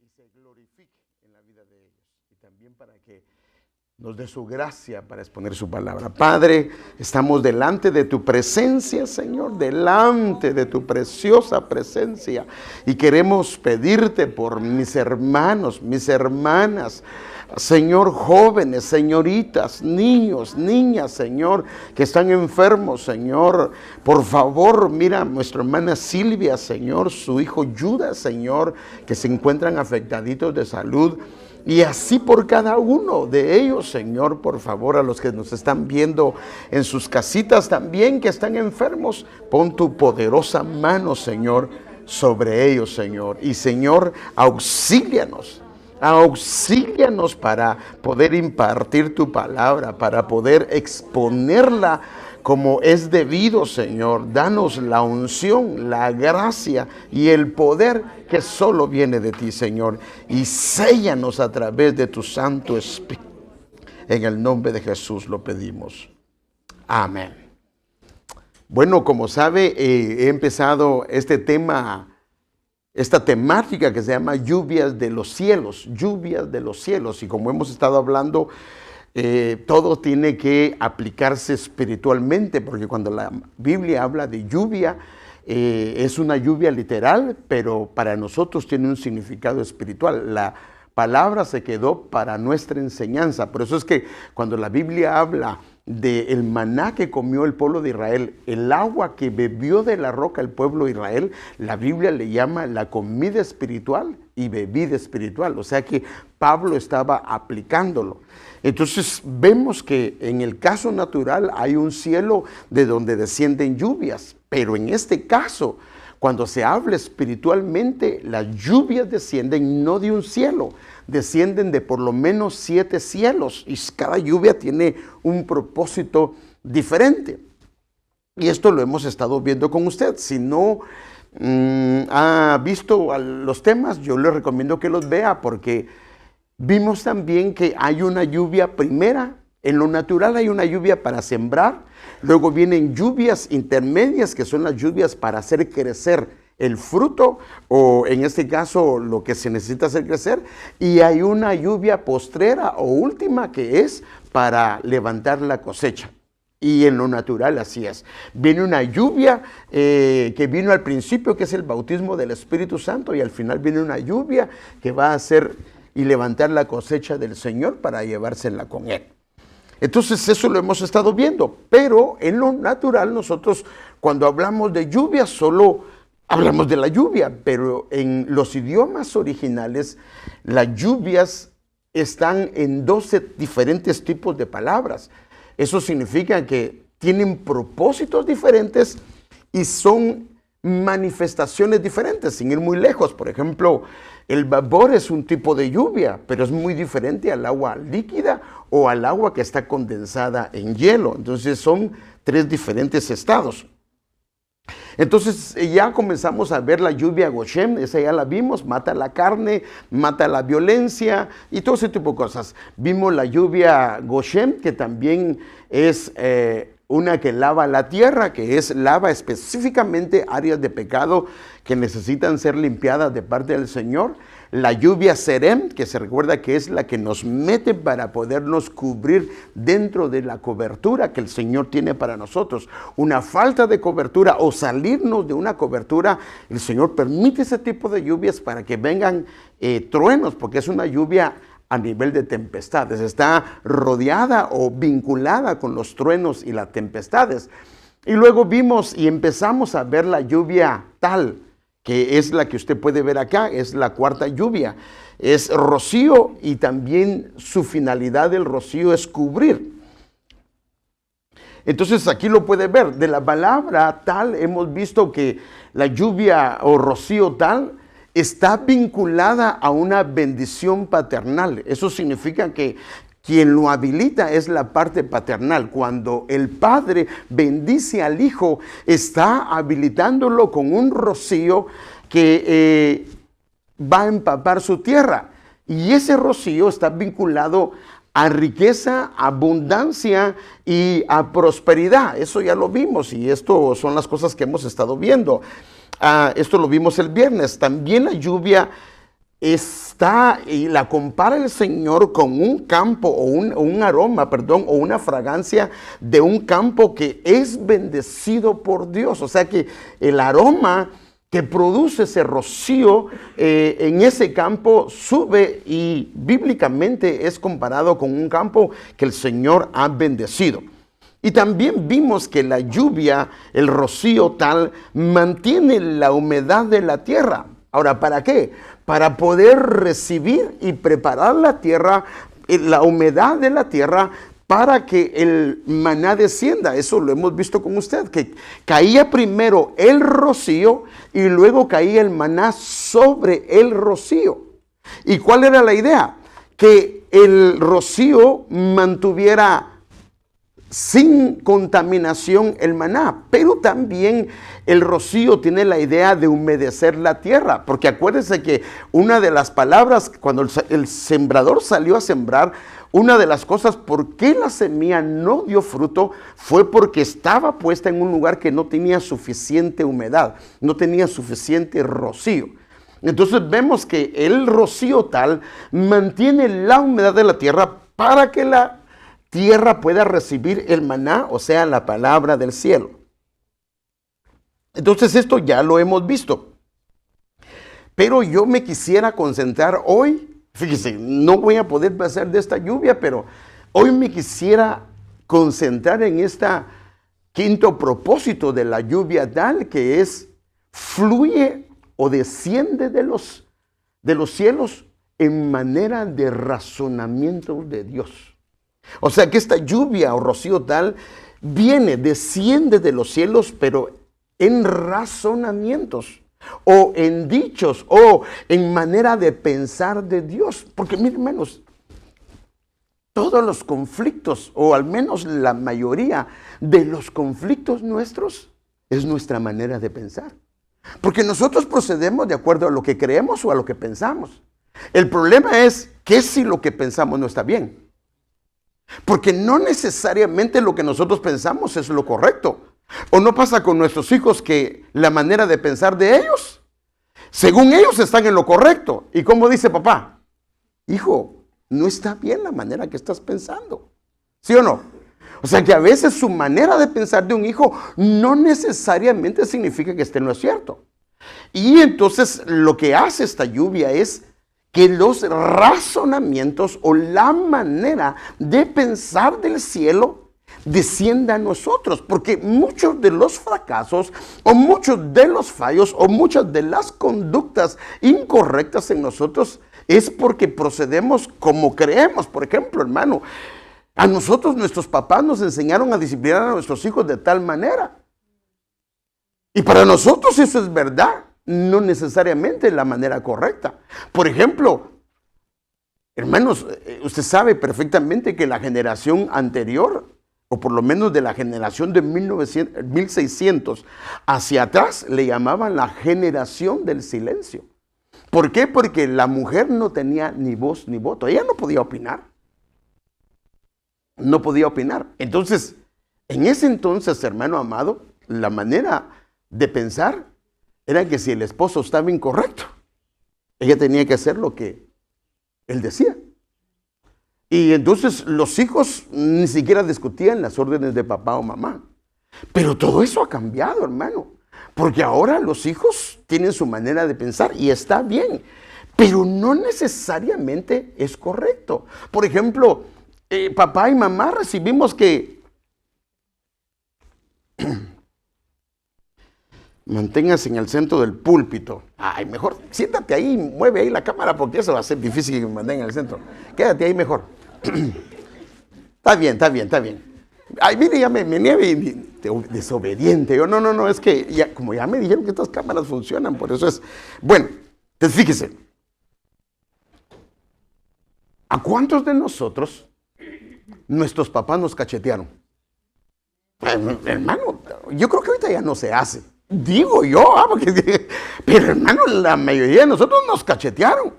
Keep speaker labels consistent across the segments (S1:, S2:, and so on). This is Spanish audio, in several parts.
S1: y se glorifique en la vida de ellos. Y también para que nos dé su gracia para exponer su palabra. Padre, estamos delante de tu presencia, Señor, delante de tu preciosa presencia. Y queremos pedirte por mis hermanos, mis hermanas, Señor, jóvenes, señoritas, niños, niñas, Señor, que están enfermos, Señor. Por favor, mira a nuestra hermana Silvia, Señor, su hijo Judas, Señor, que se encuentran afectaditos de salud. Y así por cada uno de ellos, Señor, por favor, a los que nos están viendo en sus casitas también que están enfermos, pon tu poderosa mano, Señor, sobre ellos, Señor. Y, Señor, auxílianos para poder impartir tu palabra, para poder exponerla como es debido, Señor. Danos la unción, la gracia y el poder que solo viene de ti, Señor. Y séllanos a través de tu Santo Espíritu. En el nombre de Jesús lo pedimos. Amén. Bueno, como sabe, he empezado este tema, esta temática que se llama lluvias de los cielos, lluvias de los cielos. Y como hemos estado hablando, todo tiene que aplicarse espiritualmente, porque cuando la Biblia habla de lluvia, es una lluvia literal, pero para nosotros tiene un significado espiritual. La palabra se quedó para nuestra enseñanza. Por eso es que cuando la Biblia habla del maná que comió el pueblo de Israel, el agua que bebió de la roca el pueblo de Israel, la Biblia le llama la comida espiritual y bebida espiritual. O sea que Pablo estaba aplicándolo. Entonces vemos que en el caso natural hay un cielo de donde descienden lluvias, pero en este caso, cuando se habla espiritualmente, las lluvias descienden no de un cielo, descienden de por lo menos 7 cielos y cada lluvia tiene un propósito diferente. Y esto lo hemos estado viendo con usted. Si no ha visto los temas, yo le recomiendo que los vea, porque vimos también que hay una lluvia primera. En lo natural hay una lluvia para sembrar, luego vienen lluvias intermedias, que son las lluvias para hacer crecer el fruto, o en este caso lo que se necesita hacer crecer, y hay una lluvia postrera o última que es para levantar la cosecha. Y en lo natural así es. Viene una lluvia que vino al principio, que es el bautismo del Espíritu Santo, y al final viene una lluvia que va a hacer y levantar la cosecha del Señor para llevársela con Él. Entonces eso lo hemos estado viendo, pero en lo natural nosotros cuando hablamos de lluvia solo hablamos de la lluvia, pero en los idiomas originales las lluvias están en 12 diferentes tipos de palabras. Eso significa que tienen propósitos diferentes y son manifestaciones diferentes, sin ir muy lejos. Por ejemplo, el vapor es un tipo de lluvia, pero es muy diferente al agua líquida o al agua que está condensada en hielo. Entonces son 3 diferentes estados. Entonces ya comenzamos a ver la lluvia Goshen, esa ya la vimos, mata la carne, mata la violencia y todo ese tipo de cosas. Vimos la lluvia Goshen, que también es una que lava la tierra, que lava específicamente áreas de pecado que necesitan ser limpiadas de parte del Señor. La lluvia Serem, que se recuerda que es la que nos mete para podernos cubrir dentro de la cobertura que el Señor tiene para nosotros. Una falta de cobertura o salirnos de una cobertura, el Señor permite ese tipo de lluvias para que vengan truenos, porque es una lluvia a nivel de tempestades, está rodeada o vinculada con los truenos y las tempestades. Y luego vimos y empezamos a ver la lluvia Tal, que es la que usted puede ver acá, es la 4ª lluvia. Es rocío y también su finalidad del rocío es cubrir. Entonces aquí lo puede ver, de la palabra Tal hemos visto que la lluvia o rocío Tal está vinculada a una bendición paternal. Eso significa que quien lo habilita es la parte paternal. Cuando el padre bendice al hijo, está habilitándolo con un rocío que va a empapar su tierra. Y ese rocío está vinculado a riqueza, abundancia y a prosperidad. Eso ya lo vimos y esto son las cosas que hemos estado viendo. Esto lo vimos el viernes. También la lluvia está, y la compara el Señor con un campo o un aroma, perdón, o una fragancia de un campo que es bendecido por Dios. O sea que el aroma que produce ese rocío en ese campo sube, y bíblicamente es comparado con un campo que el Señor ha bendecido. Y también vimos que la lluvia, el rocío tal, mantiene la humedad de la tierra. Ahora, ¿para qué? Para poder recibir y preparar la tierra, la humedad de la tierra, para que el maná descienda. Eso lo hemos visto con usted, que caía primero el rocío y luego caía el maná sobre el rocío. ¿Y cuál era la idea? Que el rocío mantuviera sin contaminación el maná, pero también el rocío tiene la idea de humedecer la tierra, porque acuérdense que una de las palabras, cuando el sembrador salió a sembrar, una de las cosas por qué la semilla no dio fruto fue porque estaba puesta en un lugar que no tenía suficiente humedad, no tenía suficiente rocío. Entonces vemos que el rocío tal mantiene la humedad de la tierra para que la tierra pueda recibir el maná, o sea, la palabra del cielo. Entonces esto ya lo hemos visto. Pero yo me quisiera concentrar hoy, fíjese, no voy a poder pasar de esta lluvia, pero hoy me quisiera concentrar en este quinto propósito de la lluvia tal, que es fluye o desciende de los cielos en manera de razonamiento de Dios. O sea que esta lluvia o rocío tal desciende de los cielos, pero en razonamientos o en dichos o en manera de pensar de Dios. Porque miren, hermanos, todos los conflictos, o al menos la mayoría de los conflictos nuestros, es nuestra manera de pensar. Porque nosotros procedemos de acuerdo a lo que creemos o a lo que pensamos. El problema es que si lo que pensamos no está bien. Porque no necesariamente lo que nosotros pensamos es lo correcto. ¿O no pasa con nuestros hijos que la manera de pensar de ellos, según ellos, están en lo correcto? Y como dice papá, hijo, no está bien la manera que estás pensando. ¿Sí o no? O sea que a veces su manera de pensar de un hijo no necesariamente significa que esté en lo cierto. Y entonces lo que hace esta lluvia es que los razonamientos o la manera de pensar del cielo descienda a nosotros, porque muchos de los fracasos o muchos de los fallos o muchas de las conductas incorrectas en nosotros es porque procedemos como creemos. Por ejemplo, hermano, a nosotros nuestros papás nos enseñaron a disciplinar a nuestros hijos de tal manera, y para nosotros eso es verdad, no necesariamente la manera correcta. Por ejemplo, hermanos, usted sabe perfectamente que la generación anterior, o por lo menos de la generación de 1600 hacia atrás, le llamaban la generación del silencio. ¿Por qué? Porque la mujer no tenía ni voz ni voto. Ella no podía opinar. No podía opinar. Entonces, en ese entonces, hermano amado, la manera de pensar era que si el esposo estaba incorrecto, ella tenía que hacer lo que él decía. Y entonces los hijos ni siquiera discutían las órdenes de papá o mamá. Pero todo eso ha cambiado, hermano. Porque ahora los hijos tienen su manera de pensar y está bien. Pero no necesariamente es correcto. Por ejemplo, papá y mamá recibimos que manténgase en el centro del púlpito. Ay, mejor siéntate ahí, mueve ahí la cámara, porque eso va a ser difícil que me mantenga en el centro. Quédate ahí mejor. Está bien, está bien, está bien. Ay, mire, ya me nieve desobediente. Yo, no, es que ya, como ya me dijeron que estas cámaras funcionan, por eso es. Bueno, entonces fíjese. ¿A cuántos de nosotros nuestros papás nos cachetearon? Hermano, yo creo que ahorita ya no se hace. Digo yo, pero hermano, la mayoría de nosotros nos cachetearon.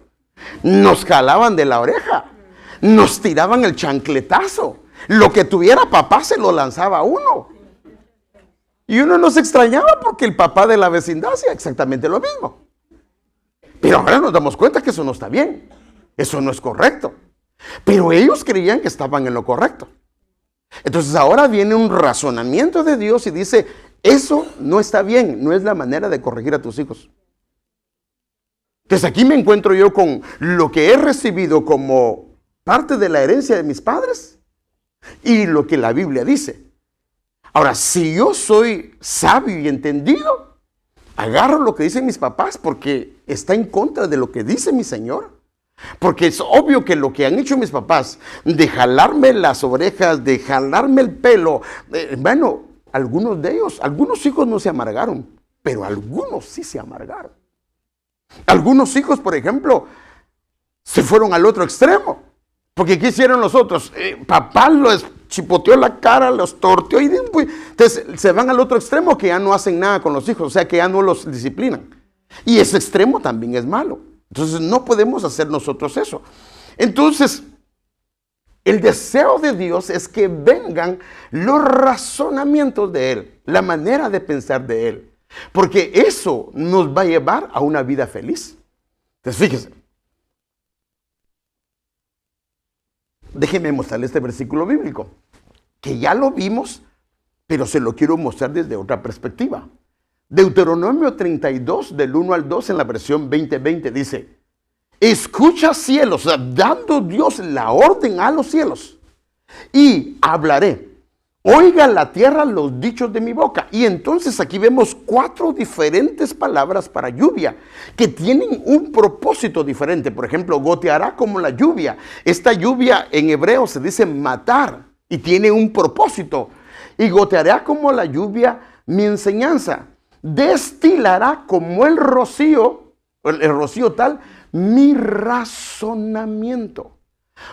S1: Nos jalaban de la oreja. Nos tiraban el chancletazo. Lo que tuviera papá se lo lanzaba a uno. Y uno no se extrañaba porque el papá de la vecindad hacía exactamente lo mismo. Pero ahora nos damos cuenta que eso no está bien. Eso no es correcto. Pero ellos creían que estaban en lo correcto. Entonces ahora viene un razonamiento de Dios y dice, eso no está bien, no es la manera de corregir a tus hijos. Entonces aquí me encuentro yo con lo que he recibido como parte de la herencia de mis padres y lo que la Biblia dice. Ahora, si yo soy sabio y entendido, agarro lo que dicen mis papás porque está en contra de lo que dice mi Señor. Porque es obvio que lo que han hecho mis papás, de jalarme las orejas, de jalarme el pelo, bueno, algunos de ellos, algunos hijos no se amargaron, pero algunos sí se amargaron. Algunos hijos, por ejemplo, se fueron al otro extremo. Porque ¿qué hicieron los otros? Papá los chipoteó la cara, los torteó y entonces se van al otro extremo que ya no hacen nada con los hijos, o sea que ya no los disciplinan. Y ese extremo también es malo. Entonces no podemos hacer nosotros eso. Entonces, el deseo de Dios es que vengan los razonamientos de Él, la manera de pensar de Él. Porque eso nos va a llevar a una vida feliz. Entonces fíjese. Déjenme mostrarle este versículo bíblico, que ya lo vimos, pero se lo quiero mostrar desde otra perspectiva. Deuteronomio 32, del 1 al 2, en la versión 2020, dice, escucha cielos, o sea, dando Dios la orden a los cielos, y hablaré. Oiga la tierra los dichos de mi boca. Y entonces aquí vemos 4 diferentes palabras para lluvia que tienen un propósito diferente. Por ejemplo, goteará como la lluvia. Esta lluvia en hebreo se dice matar y tiene un propósito. Y goteará como la lluvia mi enseñanza. Destilará como el rocío tal, mi razonamiento.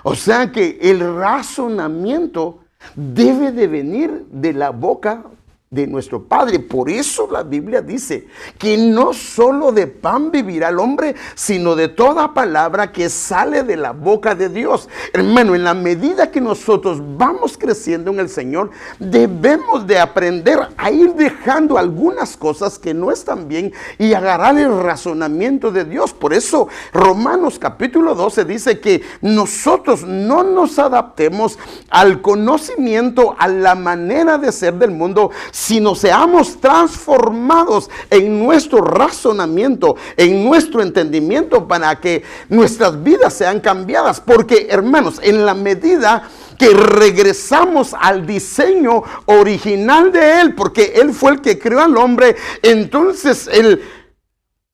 S1: O sea que el razonamiento debe de venir de la boca de nuestro Padre. Por eso la Biblia dice que no solo de pan vivirá el hombre, sino de toda palabra que sale de la boca de Dios. Hermano, en la medida que nosotros vamos creciendo en el Señor, debemos de aprender a ir dejando algunas cosas que no están bien y agarrar el razonamiento de Dios. Por eso Romanos capítulo 12 dice que nosotros no nos adaptemos al conocimiento, a la manera de ser del mundo, sino seamos transformados en nuestro razonamiento, en nuestro entendimiento, para que nuestras vidas sean cambiadas. Porque, hermanos, en la medida que regresamos al diseño original de Él, porque Él fue el que creó al hombre, entonces el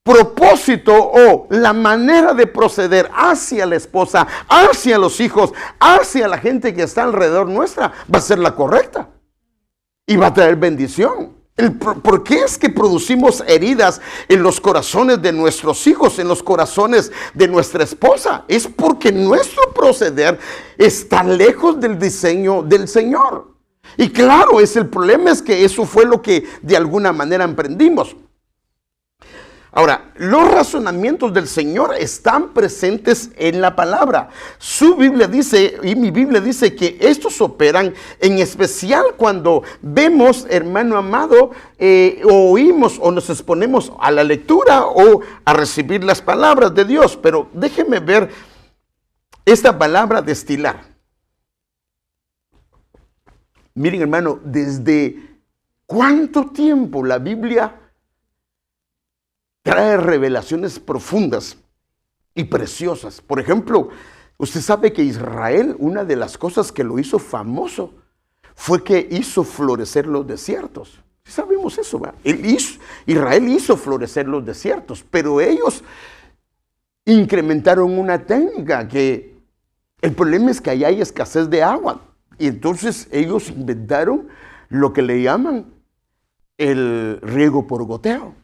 S1: propósito o la manera de proceder hacia la esposa, hacia los hijos, hacia la gente que está alrededor nuestra, va a ser la correcta. Y va a traer bendición. ¿Por qué es que producimos heridas en los corazones de nuestros hijos, en los corazones de nuestra esposa? Es porque nuestro proceder está lejos del diseño del Señor. Y claro, el problema es que eso fue lo que de alguna manera emprendimos. Ahora, los razonamientos del Señor están presentes en la palabra. Su Biblia dice, y mi Biblia dice, que estos operan en especial cuando vemos, hermano amado, oímos o nos exponemos a la lectura o a recibir las palabras de Dios. Pero déjeme ver esta palabra destilar. Miren, hermano, ¿desde cuánto tiempo la Biblia trae revelaciones profundas y preciosas? Por ejemplo, usted sabe que Israel, una de las cosas que lo hizo famoso fue que hizo florecer los desiertos. ¿Sí sabemos eso? ¿Va? Israel hizo florecer los desiertos, pero ellos incrementaron una técnica que el problema es que allá hay escasez de agua. Y entonces ellos inventaron lo que le llaman el riego por goteo.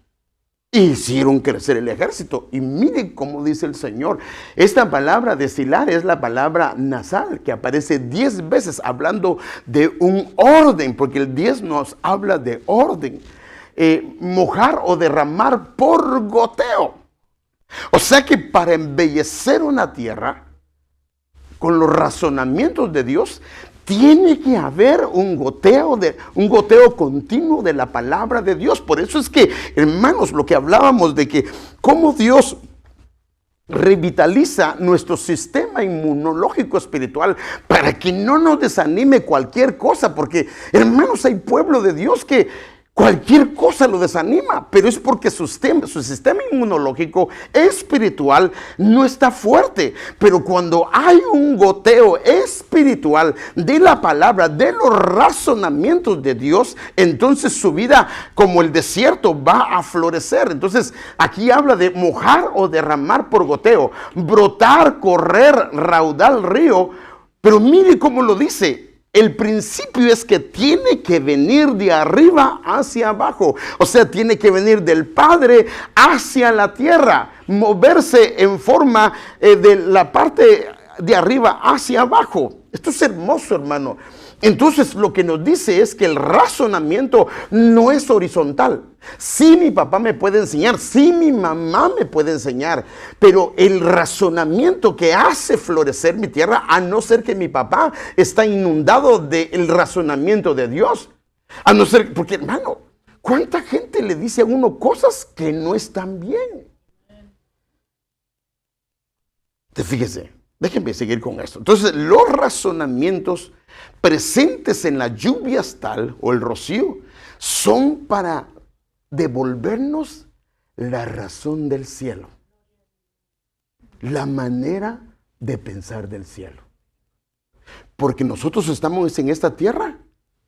S1: Hicieron crecer el ejército. Y miren cómo dice el Señor. Esta palabra destilar es la palabra nasal, que aparece 10 veces hablando de un orden, porque el 10 nos habla de orden. Mojar o derramar por goteo. O sea que para embellecer una tierra, con los razonamientos de Dios, tiene que haber un goteo continuo de la palabra de Dios. Por eso es que, hermanos, lo que hablábamos de que cómo Dios revitaliza nuestro sistema inmunológico espiritual para que no nos desanime cualquier cosa, porque hermanos, hay pueblo de Dios que cualquier cosa lo desanima, pero es porque su sistema inmunológico espiritual no está fuerte. Pero cuando hay un goteo espiritual de la palabra, de los razonamientos de Dios, entonces su vida, como el desierto, va a florecer. Entonces aquí habla de mojar o derramar por goteo, brotar, correr, raudal río. Pero mire cómo lo dice. El principio es que tiene que venir de arriba hacia abajo. O sea, tiene que venir del Padre hacia la tierra. Moverse en forma de la parte de arriba hacia abajo. Esto es hermoso, hermano. Entonces lo que nos dice es que el razonamiento no es horizontal. Sí, mi papá me puede enseñar, sí, mi mamá me puede enseñar, pero el razonamiento que hace florecer mi tierra, a no ser que mi papá está inundado del razonamiento de Dios, a no ser, porque hermano, ¿cuánta gente le dice a uno cosas que no están bien? Fíjese, déjenme seguir con esto. Entonces, los razonamientos presentes en la lluvia tal o el rocío son para devolvernos la razón del cielo, la manera de pensar del cielo. Porque nosotros estamos en esta tierra,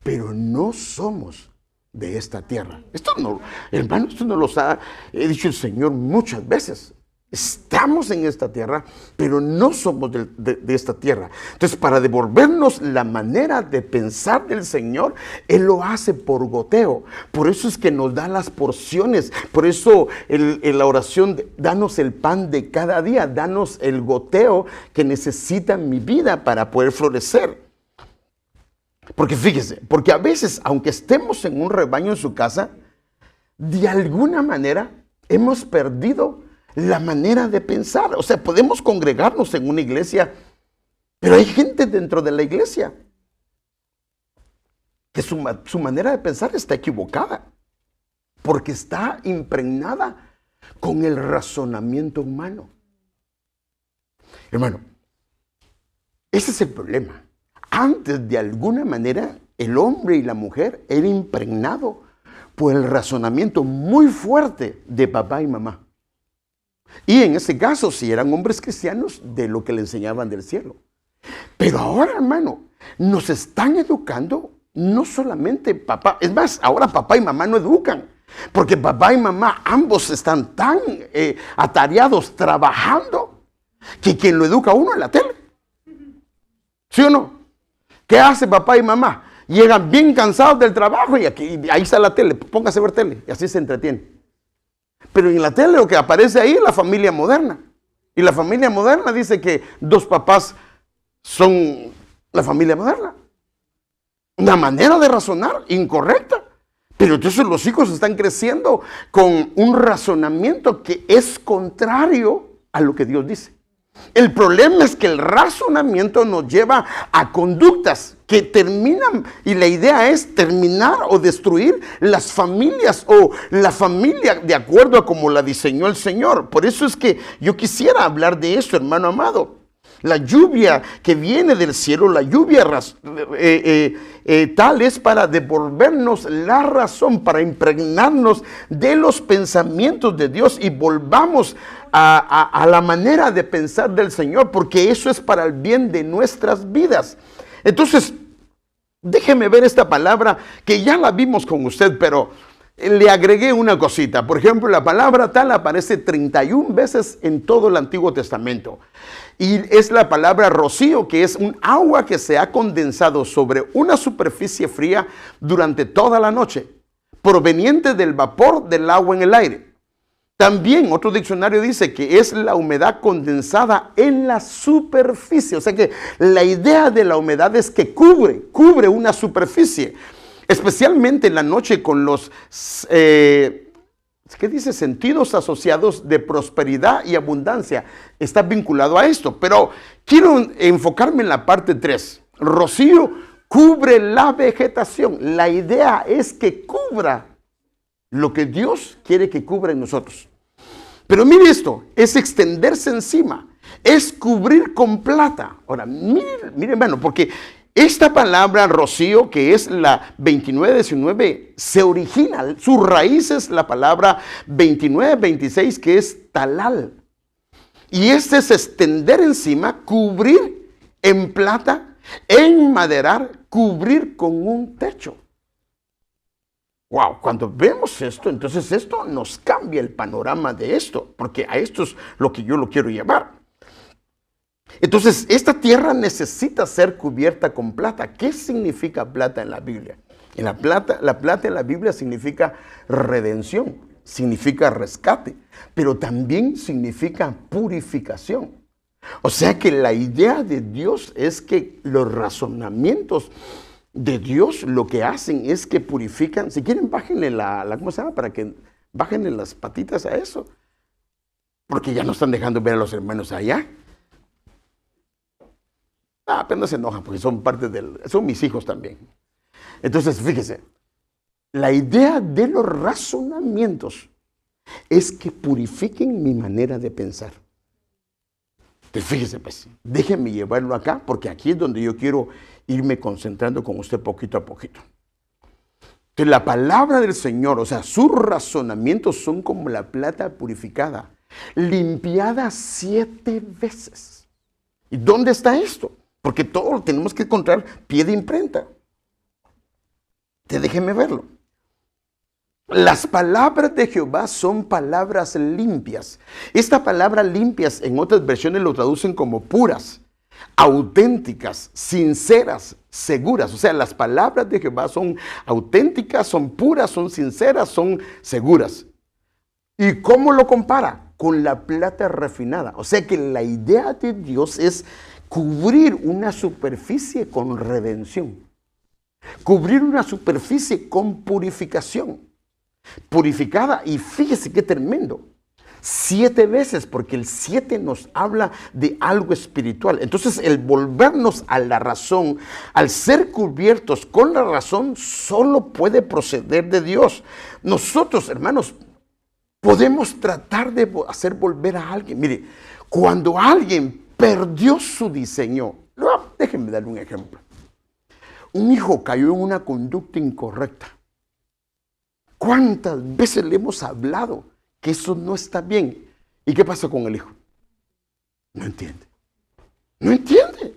S1: pero no somos de esta tierra. Esto no, hermano, esto nos lo ha dicho el Señor muchas veces. Estamos en esta tierra, pero no somos de esta tierra. Entonces, para devolvernos la manera de pensar del Señor, Él lo hace por goteo. Por eso es que nos da las porciones. Por eso en la oración, danos el pan de cada día. Danos el goteo que necesita mi vida para poder florecer. Porque fíjese, porque a veces, aunque estemos en un rebaño en su casa, de alguna manera hemos perdido la manera de pensar. O sea, podemos congregarnos en una iglesia, pero hay gente dentro de la iglesia que su manera de pensar está equivocada, porque está impregnada con el razonamiento humano. Hermano, ese es el problema. Antes, de alguna manera, el hombre y la mujer eran impregnados por el razonamiento muy fuerte de papá y mamá. Y en ese caso, si eran hombres cristianos, de lo que le enseñaban del cielo. Pero ahora, hermano, nos están educando no solamente papá. Es más, ahora papá y mamá no educan. Porque papá y mamá ambos están tan atareados trabajando que quien lo educa a uno es la tele. ¿Sí o no? ¿Qué hace papá y mamá? Llegan bien cansados del trabajo y ahí está la tele. Póngase a ver tele y así se entretiene. Pero en la tele lo que aparece ahí es la familia moderna. Y la familia moderna dice que dos papás son la familia moderna. Una manera de razonar incorrecta. Pero entonces los hijos están creciendo con un razonamiento que es contrario a lo que Dios dice. El problema es que el razonamiento nos lleva a conductas que terminan, y la idea es terminar o destruir las familias o la familia de acuerdo a como la diseñó el Señor. Por eso es que yo quisiera hablar de eso, hermano amado. La lluvia que viene del cielo, la lluvia tal es para devolvernos la razón, para impregnarnos de los pensamientos de Dios y volvamos a la manera de pensar del Señor, porque eso es para el bien de nuestras vidas. Entonces, déjeme ver esta palabra que ya la vimos con usted, pero le agregué una cosita. Por ejemplo, la palabra tal aparece 31 veces en todo el Antiguo Testamento. Y es la palabra rocío, que es un agua que se ha condensado sobre una superficie fría durante toda la noche, proveniente del vapor del agua en el aire. También otro diccionario dice que es la humedad condensada en la superficie. O sea que la idea de la humedad es que cubre una superficie. Especialmente en la noche con los, ¿qué dice? Sentidos asociados de prosperidad y abundancia. Está vinculado a esto. Pero quiero enfocarme en la parte 3. Rocío cubre la vegetación. La idea es que cubra lo que Dios quiere que cubra en nosotros. Pero mire esto, es extenderse encima, es cubrir con plata. Ahora, mire hermano, porque esta palabra rocío, que es la 29:19, se origina, su raíz es la palabra 29:26, que es talal. Y este es extender encima, cubrir en plata, enmaderar, cubrir con un techo. Wow, cuando vemos esto, entonces esto nos cambia el panorama de esto, porque a esto es lo que yo lo quiero llevar. Entonces, esta tierra necesita ser cubierta con plata. ¿Qué significa plata en la Biblia? La plata en la Biblia significa redención, significa rescate, pero también significa purificación. O sea que la idea de Dios es que los razonamientos de Dios lo que hacen es que purifican. Si quieren, bájenle ¿cómo se llama? Para que bájenle las patitas a eso. Porque ya no están dejando ver a los hermanos allá. Apenas se enojan porque son son mis hijos también. Entonces, fíjese, la idea de los razonamientos es que purifiquen mi manera de pensar. Entonces, fíjese, pues, déjenme llevarlo acá, porque aquí es donde yo quiero irme concentrando con usted poquito a poquito. Entonces, la palabra del Señor, o sea, sus razonamientos son como la plata purificada, limpiada 7 veces. ¿Y dónde está esto? Porque todo lo tenemos que encontrar pie de imprenta. Déjeme verlo. Las palabras de Jehová son palabras limpias. Esta palabra limpias en otras versiones lo traducen como puras, auténticas, sinceras, seguras. O sea, las palabras de Jehová son auténticas, son puras, son sinceras, son seguras. ¿Y cómo lo compara? Con la plata refinada. O sea que la idea de Dios es cubrir una superficie con redención. Cubrir una superficie con purificación. Purificada, y fíjese qué tremendo. 7 veces, porque el 7 nos habla de algo espiritual. Entonces, el volvernos a la razón, al ser cubiertos con la razón, solo puede proceder de Dios. Nosotros, hermanos, podemos tratar de hacer volver a alguien. Mire, cuando alguien perdió su diseño, déjenme darle un ejemplo. Un hijo cayó en una conducta incorrecta. ¿Cuántas veces le hemos hablado que eso no está bien? ¿Y qué pasa con el hijo? No entiende. No entiende.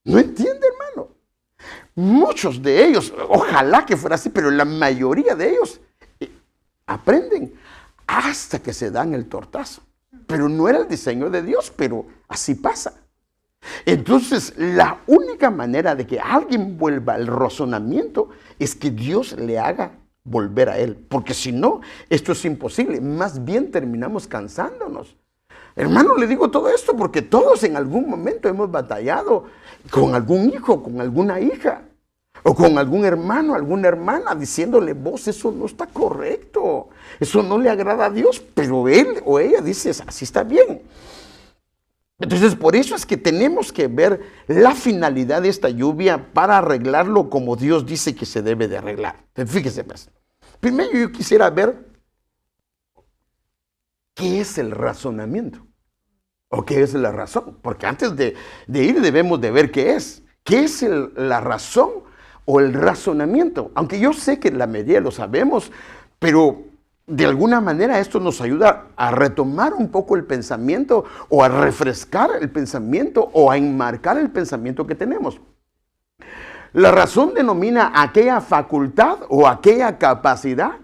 S1: No entiende, hermano. Muchos de ellos, ojalá que fuera así, pero la mayoría de ellos aprenden hasta que se dan el tortazo. Pero no era el diseño de Dios, pero así pasa. Entonces, la única manera de que alguien vuelva al razonamiento es que Dios le haga volver a él, porque si no, esto es imposible. Más bien terminamos cansándonos. Hermano, le digo todo esto porque todos en algún momento hemos batallado con algún hijo, con alguna hija, o con algún hermano, alguna hermana, diciéndole: vos, eso no está correcto, eso no le agrada a Dios, pero él o ella dice: así está bien. Entonces, por eso es que tenemos que ver la finalidad de esta lluvia para arreglarlo como Dios dice que se debe de arreglar. Entonces, fíjese, pues. Primero yo quisiera ver qué es el razonamiento o qué es la razón. Porque antes de ir debemos de ver qué es. ¿Qué es la razón o el razonamiento? Aunque yo sé que la mayoría lo sabemos, pero de alguna manera esto nos ayuda a retomar un poco el pensamiento o a refrescar el pensamiento o a enmarcar el pensamiento que tenemos. La razón denomina aquella facultad o aquella capacidad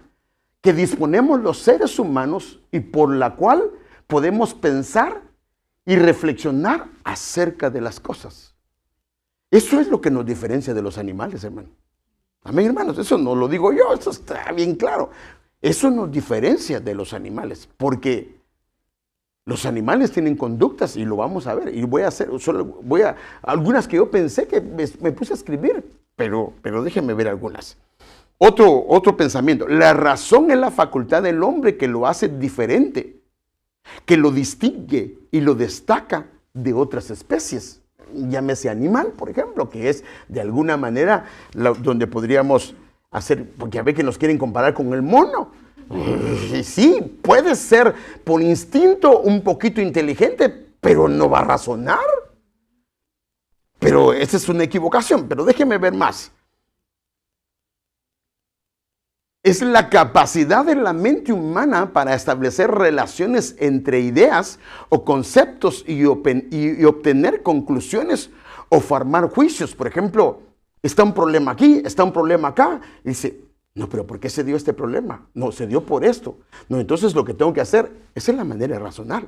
S1: que disponemos los seres humanos y por la cual podemos pensar y reflexionar acerca de las cosas. Eso es lo que nos diferencia de los animales, hermano. Amén, hermanos, eso no lo digo yo, eso está bien claro. Eso nos diferencia de los animales, porque los animales tienen conductas y lo vamos a ver. Y algunas que yo pensé que me puse a escribir, pero déjenme ver algunas. Otro pensamiento. La razón es la facultad del hombre que lo hace diferente, que lo distingue y lo destaca de otras especies. Llámese animal, por ejemplo, que es de alguna manera donde podríamos hacer, porque a veces que nos quieren comparar con el mono. Y sí, puede ser por instinto un poquito inteligente, pero no va a razonar. Pero esa es una equivocación. Pero déjeme ver más. Es la capacidad de la mente humana para establecer relaciones entre ideas o conceptos y obtener conclusiones o formar juicios. Por ejemplo, está un problema aquí, está un problema acá. Y dice, no, pero ¿por qué se dio este problema? No, se dio por esto. No, entonces lo que tengo que hacer, esa es la manera de razonar.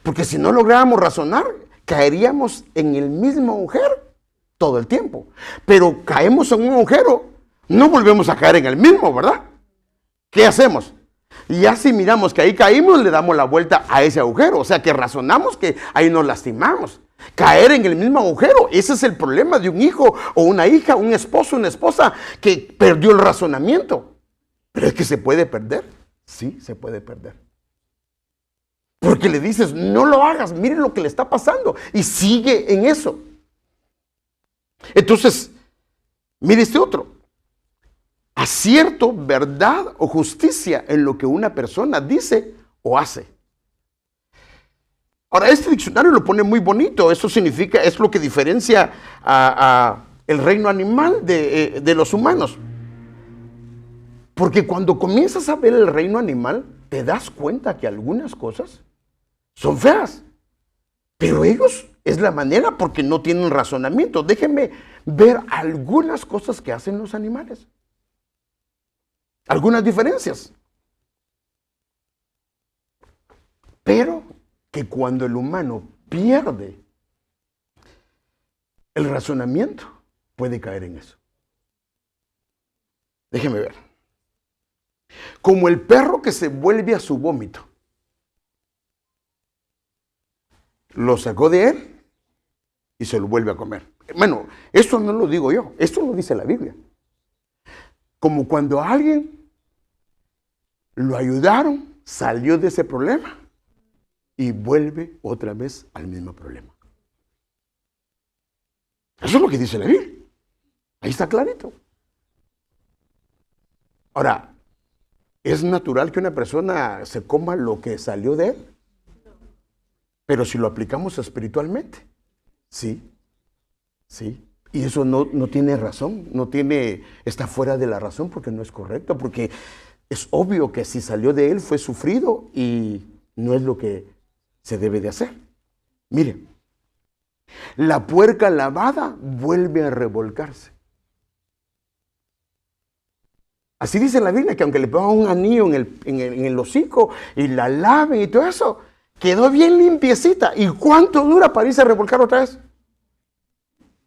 S1: Porque si no lográramos razonar, caeríamos en el mismo agujero todo el tiempo. Pero caemos en un agujero, no volvemos a caer en el mismo, ¿verdad? ¿Qué hacemos? Y ya si miramos que ahí caímos, le damos la vuelta a ese agujero. O sea que razonamos que ahí nos lastimamos. Caer en el mismo agujero, ese es el problema de un hijo o una hija, un esposo, una esposa que perdió el razonamiento. Pero es que se puede perder. Sí, se puede perder. Porque le dices, no lo hagas, mire lo que le está pasando. Y sigue en eso. Entonces, mire este otro. Acierto, verdad o justicia en lo que una persona dice o hace. Ahora, este diccionario lo pone muy bonito. Eso significa, es lo que diferencia a el reino animal de los humanos. Porque cuando comienzas a ver el reino animal, te das cuenta que algunas cosas son feas. Pero ellos es la manera porque no tienen razonamiento. Déjenme ver algunas cosas que hacen los animales. Algunas diferencias. Pero que cuando el humano pierde el razonamiento, puede caer en eso. Déjeme ver. Como el perro que se vuelve a su vómito. Lo sacó de él y se lo vuelve a comer. Bueno, esto no lo digo yo, esto lo dice la Biblia. Como cuando a alguien lo ayudaron, salió de ese problema y vuelve otra vez al mismo problema. Eso es lo que dice la Biblia. Ahí está clarito. Ahora, ¿es natural que una persona se coma lo que salió de él? Pero si lo aplicamos espiritualmente, sí, sí. Y eso no tiene razón, está fuera de la razón porque no es correcto, porque es obvio que si salió de él fue sufrido y no es lo que se debe de hacer. Miren, la puerca lavada vuelve a revolcarse. Así dice la Biblia, que aunque le pongan un anillo en el hocico y la laven y todo eso, quedó bien limpiecita. ¿Y cuánto dura para irse a revolcar otra vez?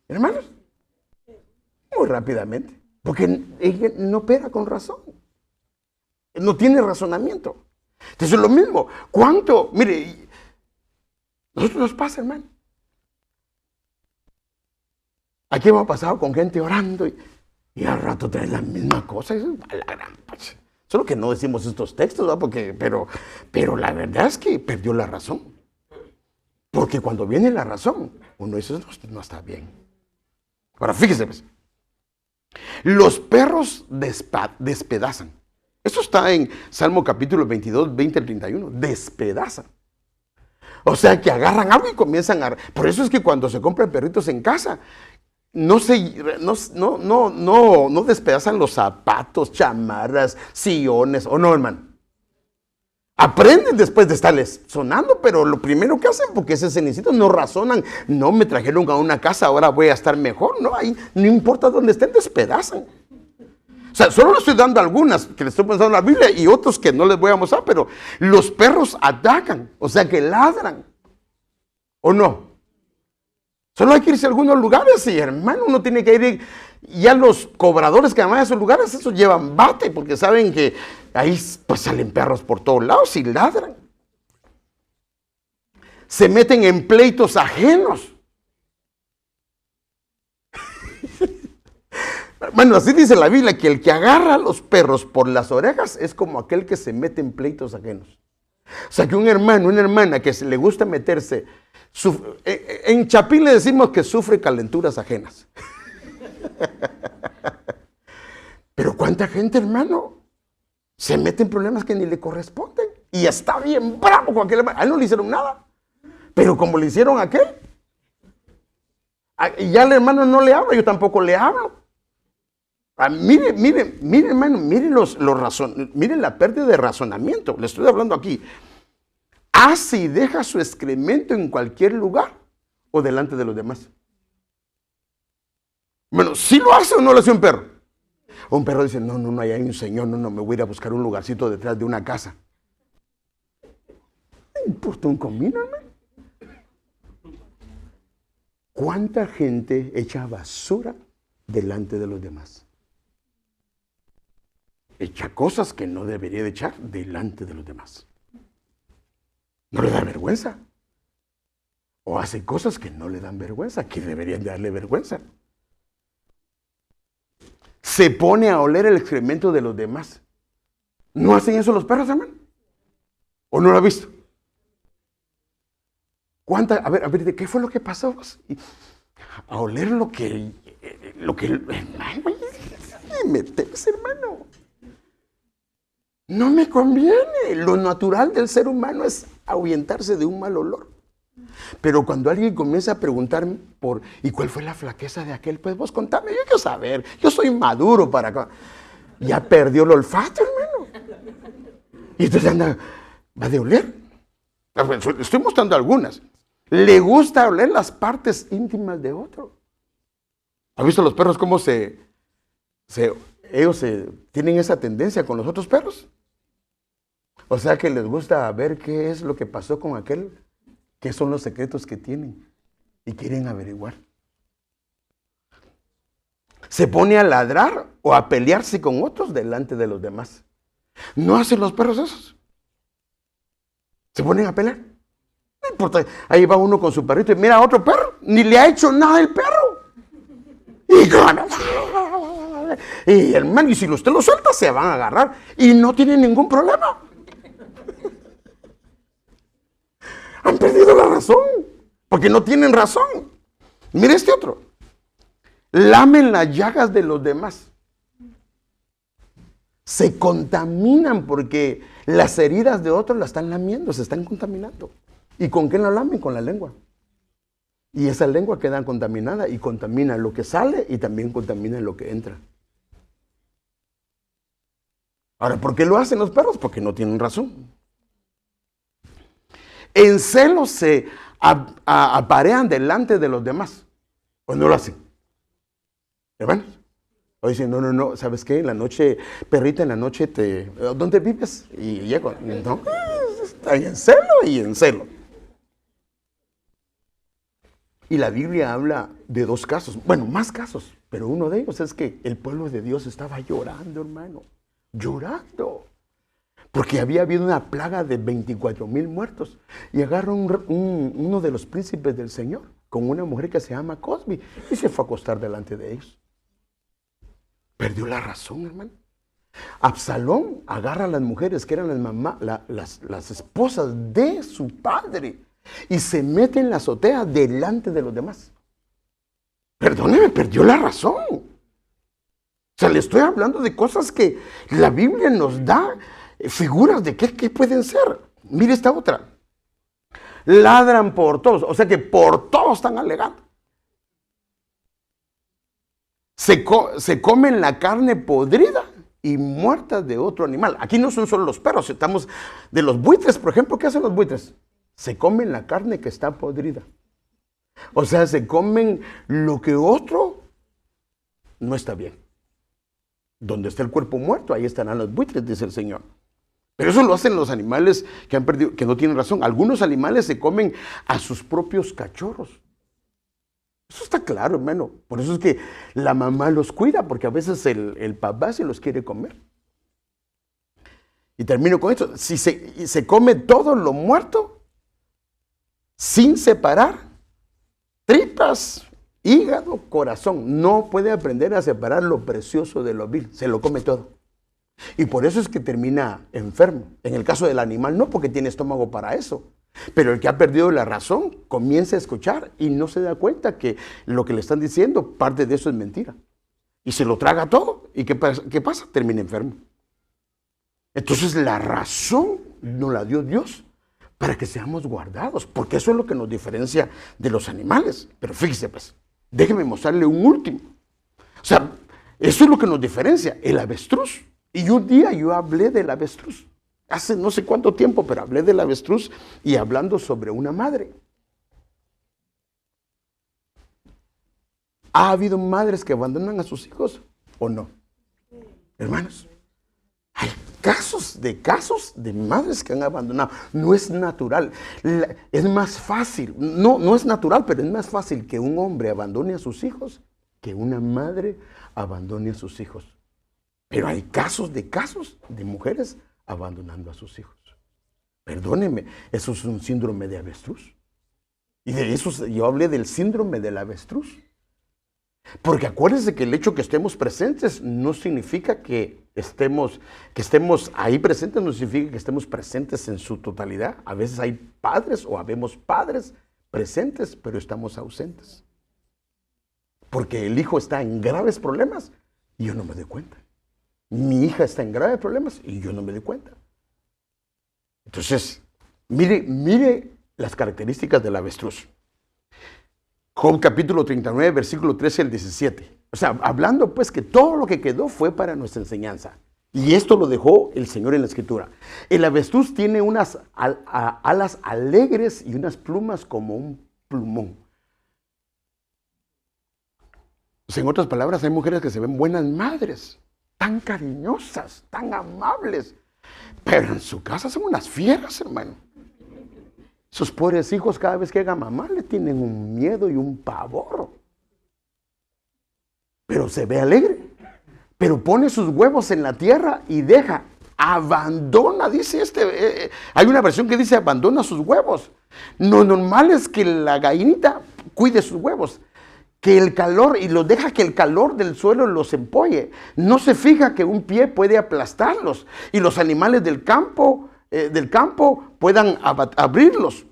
S1: Hermanos, muy rápidamente. Porque ella no opera con razón. No tiene razonamiento. Entonces es lo mismo. ¿Cuánto? Mire, nosotros nos pasa, hermano. Aquí hemos pasado con gente orando y al rato trae la misma cosa. A la gran pacha. Solo que no decimos estos textos, ¿no? Pero la verdad es que perdió la razón. Porque cuando viene la razón, uno dice, no está bien. Ahora, fíjese, pues, los perros despedazan. Eso está en Salmo capítulo 22, 20 al 31. Despedazan. O sea, que agarran algo y comienzan a... Por eso es que cuando se compran perritos en casa, no despedazan los zapatos, chamarras, sillones, ¿o no, hermano? Aprenden después de estarles sonando, pero lo primero que hacen, porque ese cenicito no razonan, no me trajeron a una casa, ahora voy a estar mejor, no, ahí no importa dónde estén, despedazan. O sea, solo le estoy dando algunas que le estoy pensando en la Biblia y otros que no les voy a mostrar, pero los perros atacan, o sea que ladran, ¿o no? Solo hay que irse a algunos lugares y, hermano, uno tiene que ir. Ya los cobradores que van a esos lugares, esos llevan bate porque saben que ahí pues salen perros por todos lados y ladran. Se meten en pleitos ajenos. Bueno, así dice la Biblia, que el que agarra a los perros por las orejas es como aquel que se mete en pleitos ajenos. O sea, que un hermano, una hermana que le gusta meterse, en Chapín le decimos que sufre calenturas ajenas. Pero ¿cuánta gente, hermano? Se mete en problemas que ni le corresponden. Y está bien bravo con aquel hermano. A él no le hicieron nada. Pero como le hicieron a aquel, ya el hermano no le habla, yo tampoco le hablo. Mire, hermano, miren la pérdida de razonamiento. Le estoy hablando aquí. Hace y deja su excremento en cualquier lugar o delante de los demás. Bueno, ¿sí lo hace o no lo hace un perro? Un perro dice, no, ahí hay un señor, no, me voy a ir a buscar un lugarcito detrás de una casa. No importa un comino, hermano. ¿Cuánta gente echa basura delante de los demás? Echa cosas que no debería de echar delante de los demás. ¿No le da vergüenza? O hace cosas que no le dan vergüenza, que deberían darle vergüenza. Se pone a oler el excremento de los demás. ¿No hacen eso los perros, hermano? ¿O no lo ha visto? A ver, ¿qué fue lo que pasó? A oler lo que hermano, meterse, hermano. No me conviene. Lo natural del ser humano es ahuyentarse de un mal olor. Pero cuando alguien comienza a preguntarme ¿y cuál fue la flaqueza de aquel? Pues vos contame, yo quiero saber. Yo soy maduro para acá. Ya perdió el olfato, hermano. Y entonces va de oler. Estoy mostrando algunas. Le gusta oler las partes íntimas de otro. ¿Has visto los perros cómo ellos tienen esa tendencia con los otros perros? O sea que les gusta ver qué es lo que pasó con aquel, qué son los secretos que tienen y quieren averiguar. Se pone a ladrar o a pelearse con otros delante de los demás. ¿No hacen los perros esos? Se ponen a pelear. No importa, ahí va uno con su perrito y mira a otro perro, ni le ha hecho nada el perro. Y hermano, y si usted lo suelta, se van a agarrar y no tienen ningún problema. Han perdido la razón, porque no tienen razón. Mire este otro. Lamen las llagas de los demás. Se contaminan porque las heridas de otros las están lamiendo, se están contaminando. ¿Y con qué la lamen? Con la lengua. Y esa lengua queda contaminada y contamina lo que sale y también contamina lo que entra. Ahora, ¿por qué lo hacen los perros? Porque no tienen razón. En celo se aparean delante de los demás. ¿O no lo hacen? Hermanos. O dicen, no, ¿sabes qué? En la noche, perrita, en la noche ¿dónde vives? Y llego, no, está en celo y en celo. Y la Biblia habla de dos casos, bueno, más casos, pero uno de ellos es que el pueblo de Dios estaba llorando, hermano, llorando. Porque había habido una plaga de 24,000 muertos. Y agarra uno de los príncipes del Señor con una mujer que se llama Cosbi y se fue a acostar delante de ellos. Perdió la razón, hermano. Absalón agarra a las mujeres que eran las esposas de su padre y se mete en la azotea delante de los demás. Perdóneme, perdió la razón. O sea, le estoy hablando de cosas que la Biblia nos da figuras de qué pueden ser. Mire esta otra. Ladran por todos, o sea que por todos están alegando. Se comen la carne podrida y muerta de otro animal. Aquí no son solo los perros, estamos de los buitres, por ejemplo. ¿Qué hacen los buitres? Se comen la carne que está podrida. O sea, se comen lo que otro no está bien. Donde está el cuerpo muerto, ahí estarán los buitres, dice el Señor. Pero eso lo hacen los animales que han perdido, que no tienen razón. Algunos animales se comen a sus propios cachorros. Eso está claro, hermano. Por eso es que la mamá los cuida, porque a veces el papá se los quiere comer. Y termino con esto. Si se come todo lo muerto, sin separar, tripas, hígado, corazón. No puede aprender a separar lo precioso de lo vil. Se lo come todo. Y por eso es que termina enfermo. En el caso del animal no, porque tiene estómago para eso. Pero el que ha perdido la razón comienza a escuchar y no se da cuenta que lo que le están diciendo, parte de eso es mentira. Y se lo traga todo. ¿Y qué pasa? Termina enfermo. Entonces la razón nos la dio Dios para que seamos guardados, porque eso es lo que nos diferencia de los animales. Pero fíjese pues, déjeme mostrarle un último. O sea, eso es lo que nos diferencia, el avestruz. Y un día yo hablé del avestruz, hace no sé cuánto tiempo, pero hablé del avestruz y hablando sobre una madre. ¿Ha habido madres que abandonan a sus hijos o no? Hermanos, hay casos de madres que han abandonado. No es natural. Es más fácil, no es natural, pero es más fácil que un hombre abandone a sus hijos que una madre abandone a sus hijos. Pero hay casos de mujeres abandonando a sus hijos. Perdóneme, eso es un síndrome de avestruz. Y de eso yo hablé del síndrome del avestruz. Porque acuérdense que el hecho que estemos presentes no significa que estemos ahí presentes, no significa que estemos presentes en su totalidad. A veces hay padres o habemos padres presentes, pero estamos ausentes. Porque el hijo está en graves problemas y yo no me doy cuenta. Mi hija está en graves problemas y yo no me doy cuenta. Entonces, mire las características del avestruz. Job capítulo 39, versículo 13 al 17. O sea, hablando pues que todo lo que quedó fue para nuestra enseñanza. Y esto lo dejó el Señor en la Escritura. El avestruz tiene unas alas alegres y unas plumas como un plumón. O sea, en otras palabras, hay mujeres que se ven buenas madres, tan cariñosas, tan amables, pero en su casa son unas fieras, hermano. Sus pobres hijos cada vez que llega mamá le tienen un miedo y un pavor. Pero se ve alegre. Pero pone sus huevos en la tierra y abandona, dice hay una versión que dice abandona sus huevos. Lo normal es que la gallinita cuide sus huevos, que el calor, y los deja que el calor del suelo los empolle. No se fija que un pie puede aplastarlos y los animales del campo puedan abrirlos.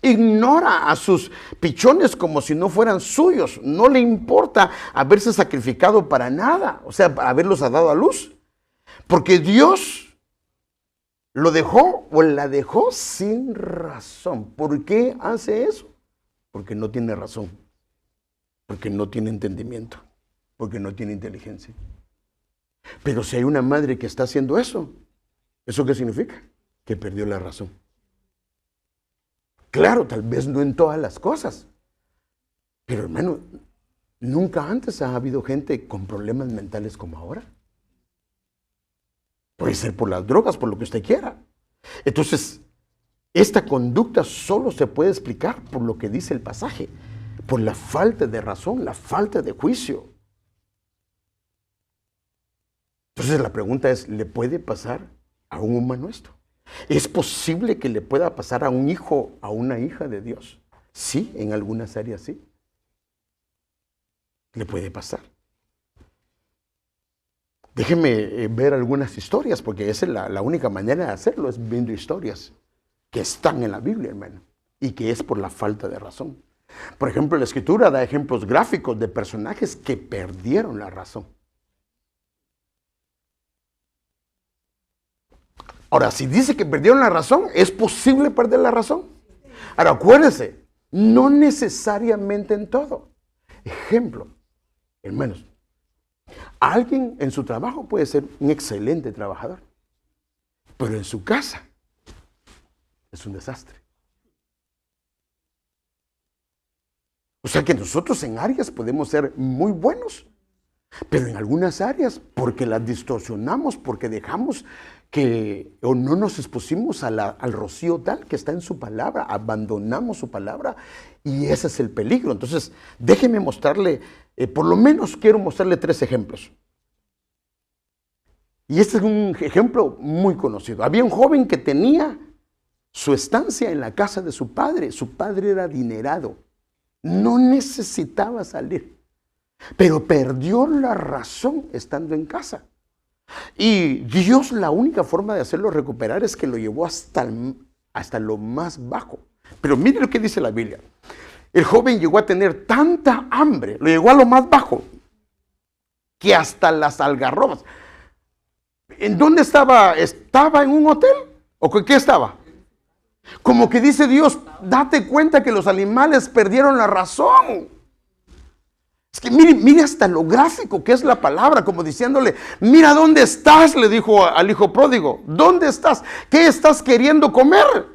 S1: Ignora a sus pichones como si no fueran suyos. No le importa haberse sacrificado para nada, o sea, haberlos dado a luz. Porque Dios lo dejó o la dejó sin razón. ¿Por qué hace eso? Porque no tiene razón. Porque no tiene entendimiento. Porque no tiene inteligencia. Pero si hay una madre que está haciendo eso, ¿eso qué significa? Que perdió la razón. Claro, tal vez no en todas las cosas. Pero hermano, nunca antes ha habido gente con problemas mentales como ahora. Puede ser por las drogas, por lo que usted quiera. Entonces, esta conducta solo se puede explicar por lo que dice el pasaje, por la falta de razón, la falta de juicio. Entonces la pregunta es, ¿le puede pasar a un humano esto? ¿Es posible que le pueda pasar a un hijo, a una hija de Dios? Sí, en algunas áreas sí. Le puede pasar. Déjeme ver algunas historias, porque esa es la única manera de hacerlo, es viendo historias que están en la Biblia, hermano, y que es por la falta de razón. Por ejemplo, la Escritura da ejemplos gráficos de personajes que perdieron la razón. Ahora, si dice que perdieron la razón, ¿es posible perder la razón? Ahora, acuérdense, no necesariamente en todo. Ejemplo, hermanos, alguien en su trabajo puede ser un excelente trabajador, pero en su casa es un desastre. O sea que nosotros en áreas podemos ser muy buenos, pero en algunas áreas, porque las distorsionamos, porque dejamos o no nos expusimos al rocío tal que está en su palabra, abandonamos su palabra, y ese es el peligro. Entonces, déjeme mostrarle, por lo menos quiero mostrarle 3 ejemplos. Y este es un ejemplo muy conocido. Había un joven que tenía su estancia en la casa de su padre. Su padre era adinerado, no necesitaba salir, pero perdió la razón estando en casa. Y Dios, la única forma de hacerlo recuperar es que lo llevó hasta lo más bajo. Pero mire lo que dice la Biblia. El joven llegó a tener tanta hambre, lo llegó a lo más bajo, que hasta las algarrobas. ¿En dónde estaba? ¿Estaba en un hotel? ¿O qué estaba? Como que dice Dios, date cuenta que los animales perdieron la razón. Es que mire hasta lo gráfico que es la palabra, como diciéndole, mira dónde estás, le dijo al hijo pródigo. ¿Dónde estás? ¿Qué estás queriendo comer?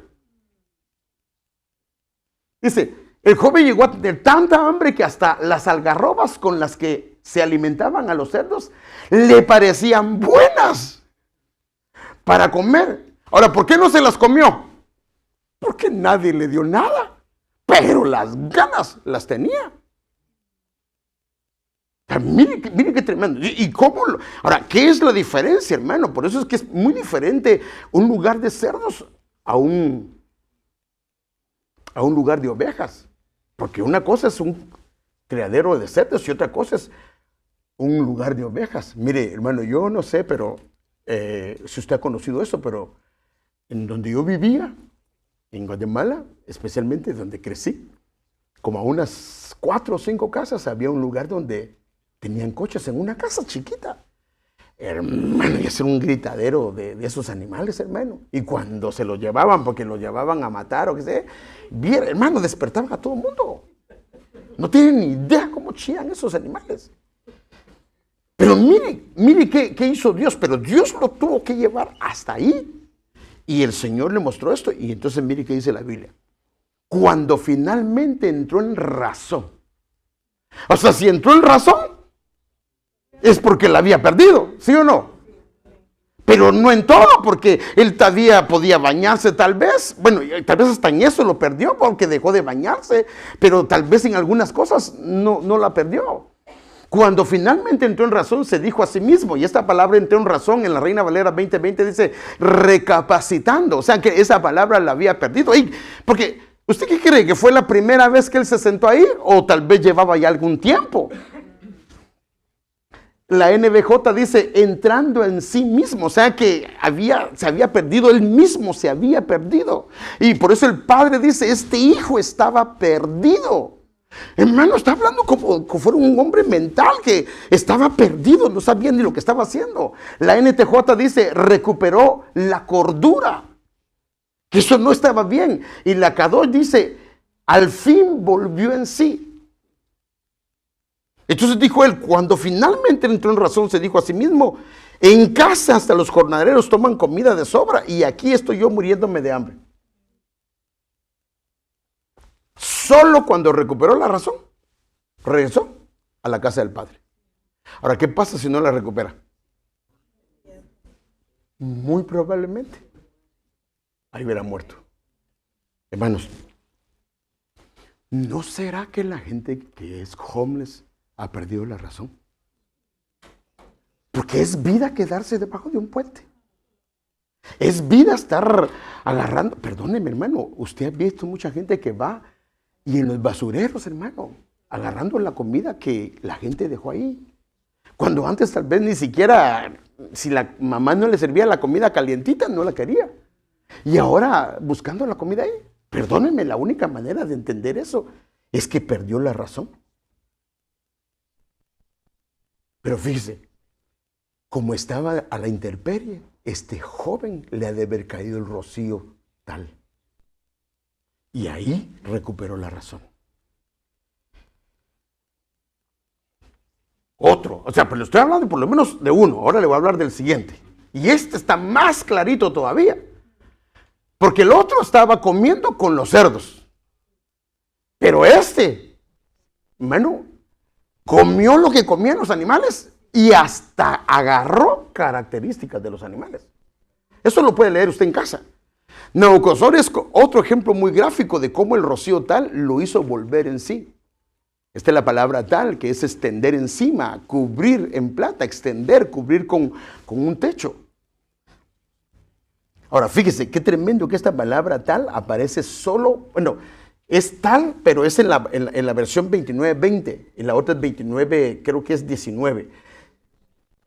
S1: Dice, el joven llegó a tener tanta hambre que hasta las algarrobas con las que se alimentaban a los cerdos le parecían buenas para comer. Ahora, ¿por qué no se las comió? Porque nadie le dio nada, pero las ganas las tenía. Mire qué tremendo. ¿Y cómo? Ahora, ¿qué es la diferencia, hermano? Por eso es que es muy diferente un lugar de cerdos a un lugar de ovejas. Porque una cosa es un criadero de cerdos y otra cosa es un lugar de ovejas. Mire, hermano, yo no sé, pero si usted ha conocido eso, pero en donde yo vivía, en Guatemala, especialmente donde crecí, como a unas 4 o 5 casas, había un lugar donde tenían coches en una casa chiquita. Hermano, y hacer un gritadero de esos animales, hermano. Y cuando se los llevaban, porque los llevaban a matar o qué sé, bien, hermano, despertaban a todo el mundo. No tienen ni idea cómo chillan esos animales. Pero mire qué hizo Dios. Pero Dios lo tuvo que llevar hasta ahí. Y el Señor le mostró esto. Y entonces mire qué dice la Biblia. Cuando finalmente entró en razón. O sea, si entró en razón, es porque la había perdido, ¿sí o no? Pero no en todo, porque él todavía podía bañarse tal vez. Bueno, tal vez hasta en eso lo perdió porque dejó de bañarse, pero tal vez en algunas cosas no la perdió. Cuando finalmente entró en razón, se dijo a sí mismo, y esta palabra entró en razón en la Reina Valera 2020 dice recapacitando, o sea que esa palabra la había perdido. Porque, ¿usted qué cree? ¿Que fue la primera vez que él se sentó ahí? ¿O tal vez llevaba ya algún tiempo? La NBJ dice entrando en sí mismo, o sea que se había perdido, él mismo se había perdido. Y por eso el padre dice, este hijo estaba perdido. Hermano, está hablando como fuera un hombre mental que estaba perdido, no sabía ni lo que estaba haciendo. La NTJ dice recuperó la cordura, que eso no estaba bien. Y la Kadosh dice, al fin volvió en sí. Entonces dijo él, cuando finalmente entró en razón, se dijo a sí mismo, en casa hasta los jornaleros toman comida de sobra y aquí estoy yo muriéndome de hambre. Solo cuando recuperó la razón, regresó a la casa del padre. Ahora, ¿qué pasa si no la recupera? Muy probablemente ahí hubiera muerto. Hermanos, ¿no será que la gente que es homeless ha perdido la razón? Porque es vida quedarse debajo de un puente. Es vida estar agarrando. Perdóneme, hermano, usted ha visto mucha gente que va y en los basureros, hermano, agarrando la comida que la gente dejó ahí. Cuando antes tal vez ni siquiera, si la mamá no le servía la comida calientita, no la quería. Y ahora buscando la comida ahí. Perdóneme, la única manera de entender eso es que perdió la razón. Pero fíjese, como estaba a la intemperie, este joven le ha de haber caído el rocío tal. Y ahí recuperó la razón. Otro, o sea, pero le estoy hablando por lo menos de uno, ahora le voy a hablar del siguiente. Y este está más clarito todavía. Porque el otro estaba comiendo con los cerdos. Pero este, hermano, comió lo que comían los animales y hasta agarró características de los animales. Eso lo puede leer usted en casa. Nabucodonosor es otro ejemplo muy gráfico de cómo el rocío tal lo hizo volver en sí. Esta es la palabra tal, que es extender encima, cubrir en plata, extender, cubrir con un techo. Ahora, fíjese, qué tremendo que esta palabra tal aparece solo, bueno, es tal, pero es en la versión 29:20, en la otra es 29, creo que es 19.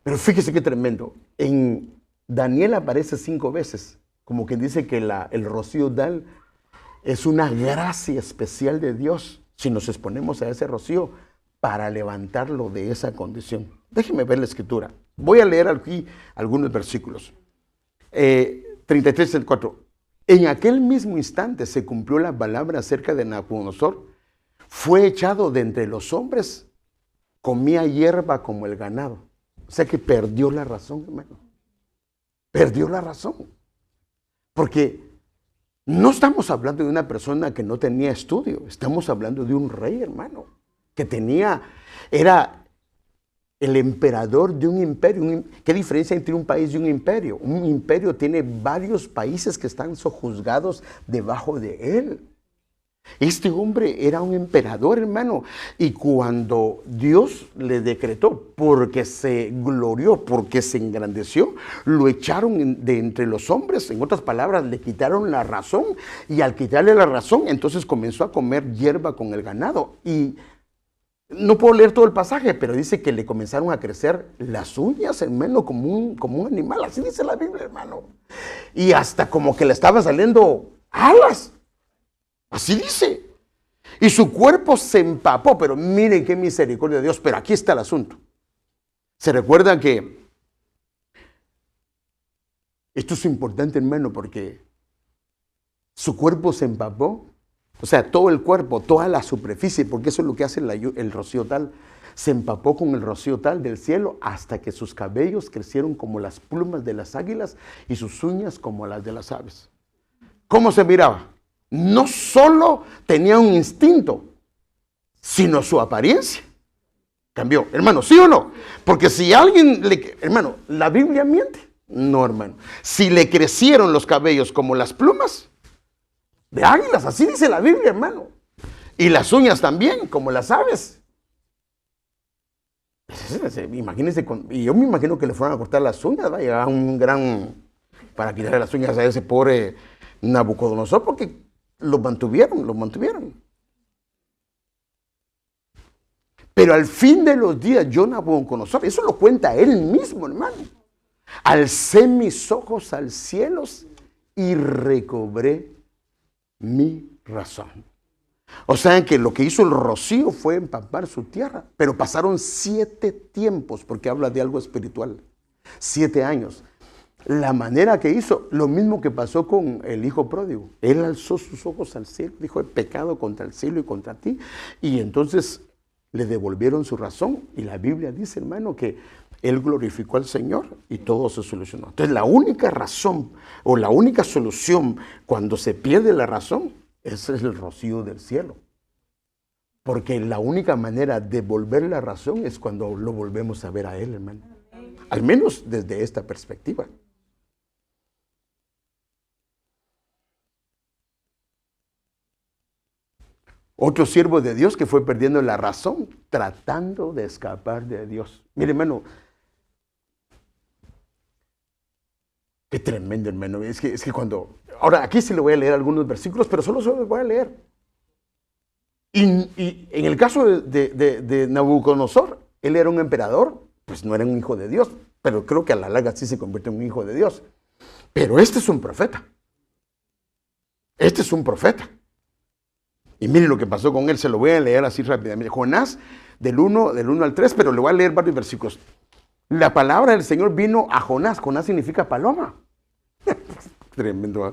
S1: Pero fíjese qué tremendo, en Daniel aparece 5 veces, como quien dice que el rocío tal es una gracia especial de Dios, si nos exponemos a ese rocío, para levantarlo de esa condición. Déjeme ver la escritura. Voy a leer aquí algunos versículos. 33 y 4. En aquel mismo instante se cumplió la palabra acerca de Nabucodonosor. Fue echado de entre los hombres, comía hierba como el ganado. O sea que perdió la razón, hermano. Perdió la razón. Porque no estamos hablando de una persona que no tenía estudio. Estamos hablando de un rey, hermano, que era el emperador de un imperio. ¿Qué diferencia entre un país y un imperio? Un imperio tiene varios países que están sojuzgados debajo de él. Este hombre era un emperador, hermano, y cuando Dios le decretó, porque se glorió, porque se engrandeció, lo echaron de entre los hombres. En otras palabras, le quitaron la razón, y al quitarle la razón, entonces comenzó a comer hierba con el ganado. Y no puedo leer todo el pasaje, pero dice que le comenzaron a crecer las uñas, hermano, como un animal. Así dice la Biblia, hermano. Y hasta como que le estaban saliendo alas. Así dice. Y su cuerpo se empapó. Pero miren qué misericordia de Dios. Pero aquí está el asunto. Se recuerda que esto es importante, hermano, porque su cuerpo se empapó. O sea, todo el cuerpo, toda la superficie, porque eso es lo que hace el rocío tal. Se empapó con el rocío tal del cielo hasta que sus cabellos crecieron como las plumas de las águilas y sus uñas como las de las aves. ¿Cómo se miraba? No solo tenía un instinto, sino su apariencia cambió. Hermano, ¿sí o no? Porque si alguien hermano, ¿la Biblia miente? No, hermano. Si le crecieron los cabellos como las plumas de águilas, así dice la Biblia, hermano. Y las uñas también, como las aves. Imagínense, y yo me imagino que le fueron a cortar las uñas, va a llegar un gran, para quitarle las uñas a ese pobre Nabucodonosor, porque lo mantuvieron. Pero al fin de los días, yo, Nabucodonosor, eso lo cuenta él mismo, hermano. Alcé mis ojos al cielo y recobré mi razón. O sea que lo que hizo el rocío fue empapar su tierra, pero pasaron 7 tiempos, porque habla de algo espiritual. 7 años. La manera que hizo, lo mismo que pasó con el hijo pródigo. Él alzó sus ojos al cielo, dijo: he pecado contra el cielo y contra ti. Y entonces le devolvieron su razón. Y la Biblia dice, hermano, que él glorificó al Señor y todo se solucionó. Entonces la única razón o la única solución cuando se pierde la razón, ese es el rocío del cielo. Porque la única manera de volver la razón es cuando lo volvemos a ver a Él, hermano. Al menos desde esta perspectiva. Otro siervo de Dios que fue perdiendo la razón, tratando de escapar de Dios. Mire, hermano, qué tremendo, hermano. Es que cuando... Ahora, aquí sí le voy a leer algunos versículos, pero solo los voy a leer. Y en el caso de Nabucodonosor, él era un emperador, pues no era un hijo de Dios, pero creo que a la larga sí se convirtió en un hijo de Dios. Pero este es un profeta. Este es un profeta. Y miren lo que pasó con él, se lo voy a leer así rápidamente. Jonás, del 1 al 3, pero le voy a leer varios versículos. La palabra del Señor vino a Jonás. Jonás significa paloma. Tremendo.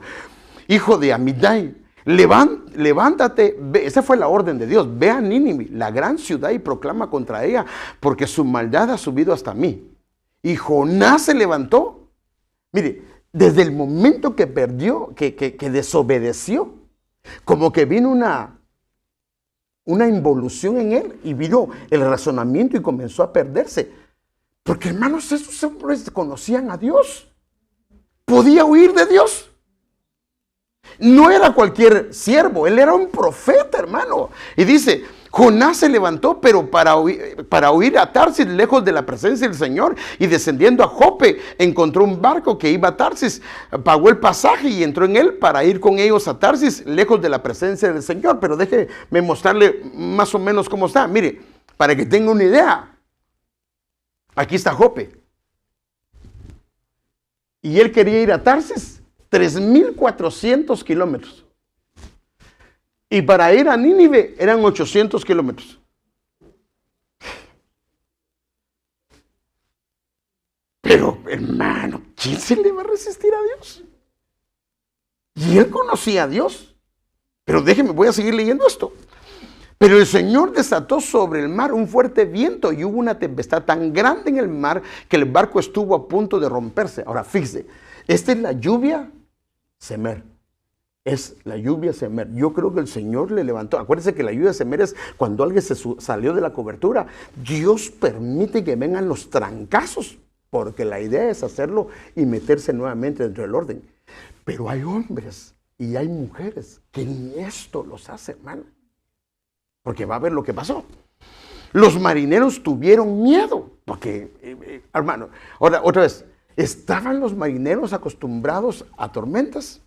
S1: Hijo de Amitai, levántate, ve. Esa fue la orden de Dios. Ve a Nínive, la gran ciudad, y proclama contra ella, porque su maldad ha subido hasta mí. Y Jonás se levantó. Mire, desde el momento que perdió, que desobedeció, como que vino una involución en él y vino el razonamiento y comenzó a perderse. Porque, hermanos, esos hombres conocían a Dios. Podía huir de Dios. No era cualquier siervo, él era un profeta, hermano. Y dice, Jonás se levantó, pero para huir a Tarsis, lejos de la presencia del Señor, y descendiendo a Jope, encontró un barco que iba a Tarsis, pagó el pasaje y entró en él para ir con ellos a Tarsis, lejos de la presencia del Señor. Pero déjeme mostrarle más o menos cómo está. Mire, para que tenga una idea, aquí está Jope. Y él quería ir a Tarsis, 3,400 kilómetros. Y para ir a Nínive eran 800 kilómetros. hermano, ¿quién se le va a resistir a Dios? Y él conocía a Dios. Pero déjeme, voy a seguir leyendo esto. Pero el Señor desató sobre el mar un fuerte viento y hubo una tempestad tan grande en el mar que el barco estuvo a punto de romperse. Ahora, fíjese, esta es la lluvia semer. Es la lluvia semer. Yo creo que el Señor le levantó. Acuérdense que la lluvia semer es cuando alguien salió de la cobertura. Dios permite que vengan los trancazos, porque la idea es hacerlo y meterse nuevamente dentro del orden. Pero hay hombres y hay mujeres que ni esto los hace, hermano. Porque va a ver lo que pasó. Los marineros tuvieron miedo. Porque, hermano, ahora otra vez, ¿estaban los marineros acostumbrados a tormentas?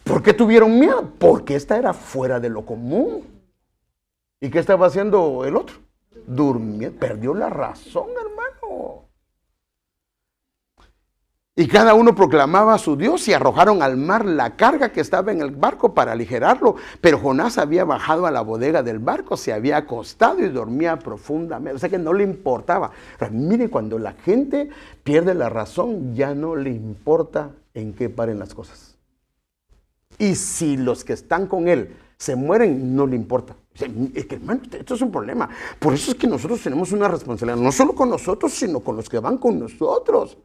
S1: ¿Por qué tuvieron miedo? Porque esta era fuera de lo común. ¿Y qué estaba haciendo el otro? Durmiendo. Perdió la razón, hermano. Y cada uno proclamaba a su Dios y arrojaron al mar la carga que estaba en el barco para aligerarlo. Pero Jonás había bajado a la bodega del barco, se había acostado y dormía profundamente. O sea que no le importaba. Pero mire, cuando la gente pierde la razón, ya no le importa en qué paren las cosas. Y si los que están con él se mueren, no le importa. O sea, es que, hermano, esto es un problema. Por eso es que nosotros tenemos una responsabilidad, no solo con nosotros, sino con los que van con nosotros.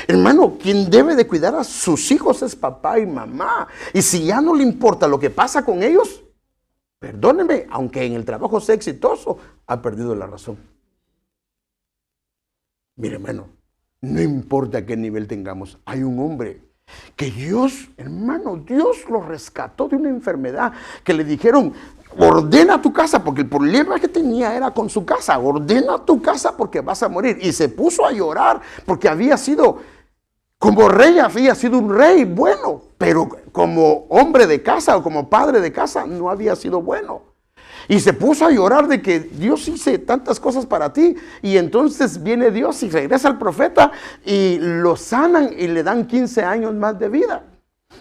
S1: Hermano, quien debe de cuidar a sus hijos es papá y mamá. Y si ya no le importa lo que pasa con ellos, perdónenme, aunque en el trabajo sea exitoso, ha perdido la razón. Mire, hermano, no importa qué nivel tengamos, hay un hombre que Dios, hermano, Dios lo rescató de una enfermedad, que le dijeron, ordena tu casa, porque el problema que tenía era con su casa. Ordena tu casa porque vas a morir. Y se puso a llorar porque había sido, como rey, había sido un rey bueno, pero como hombre de casa o como padre de casa no había sido bueno. Y se puso a llorar de que Dios hice tantas cosas para ti. Y entonces viene Dios y regresa al profeta y lo sanan y le dan 15 años más de vida.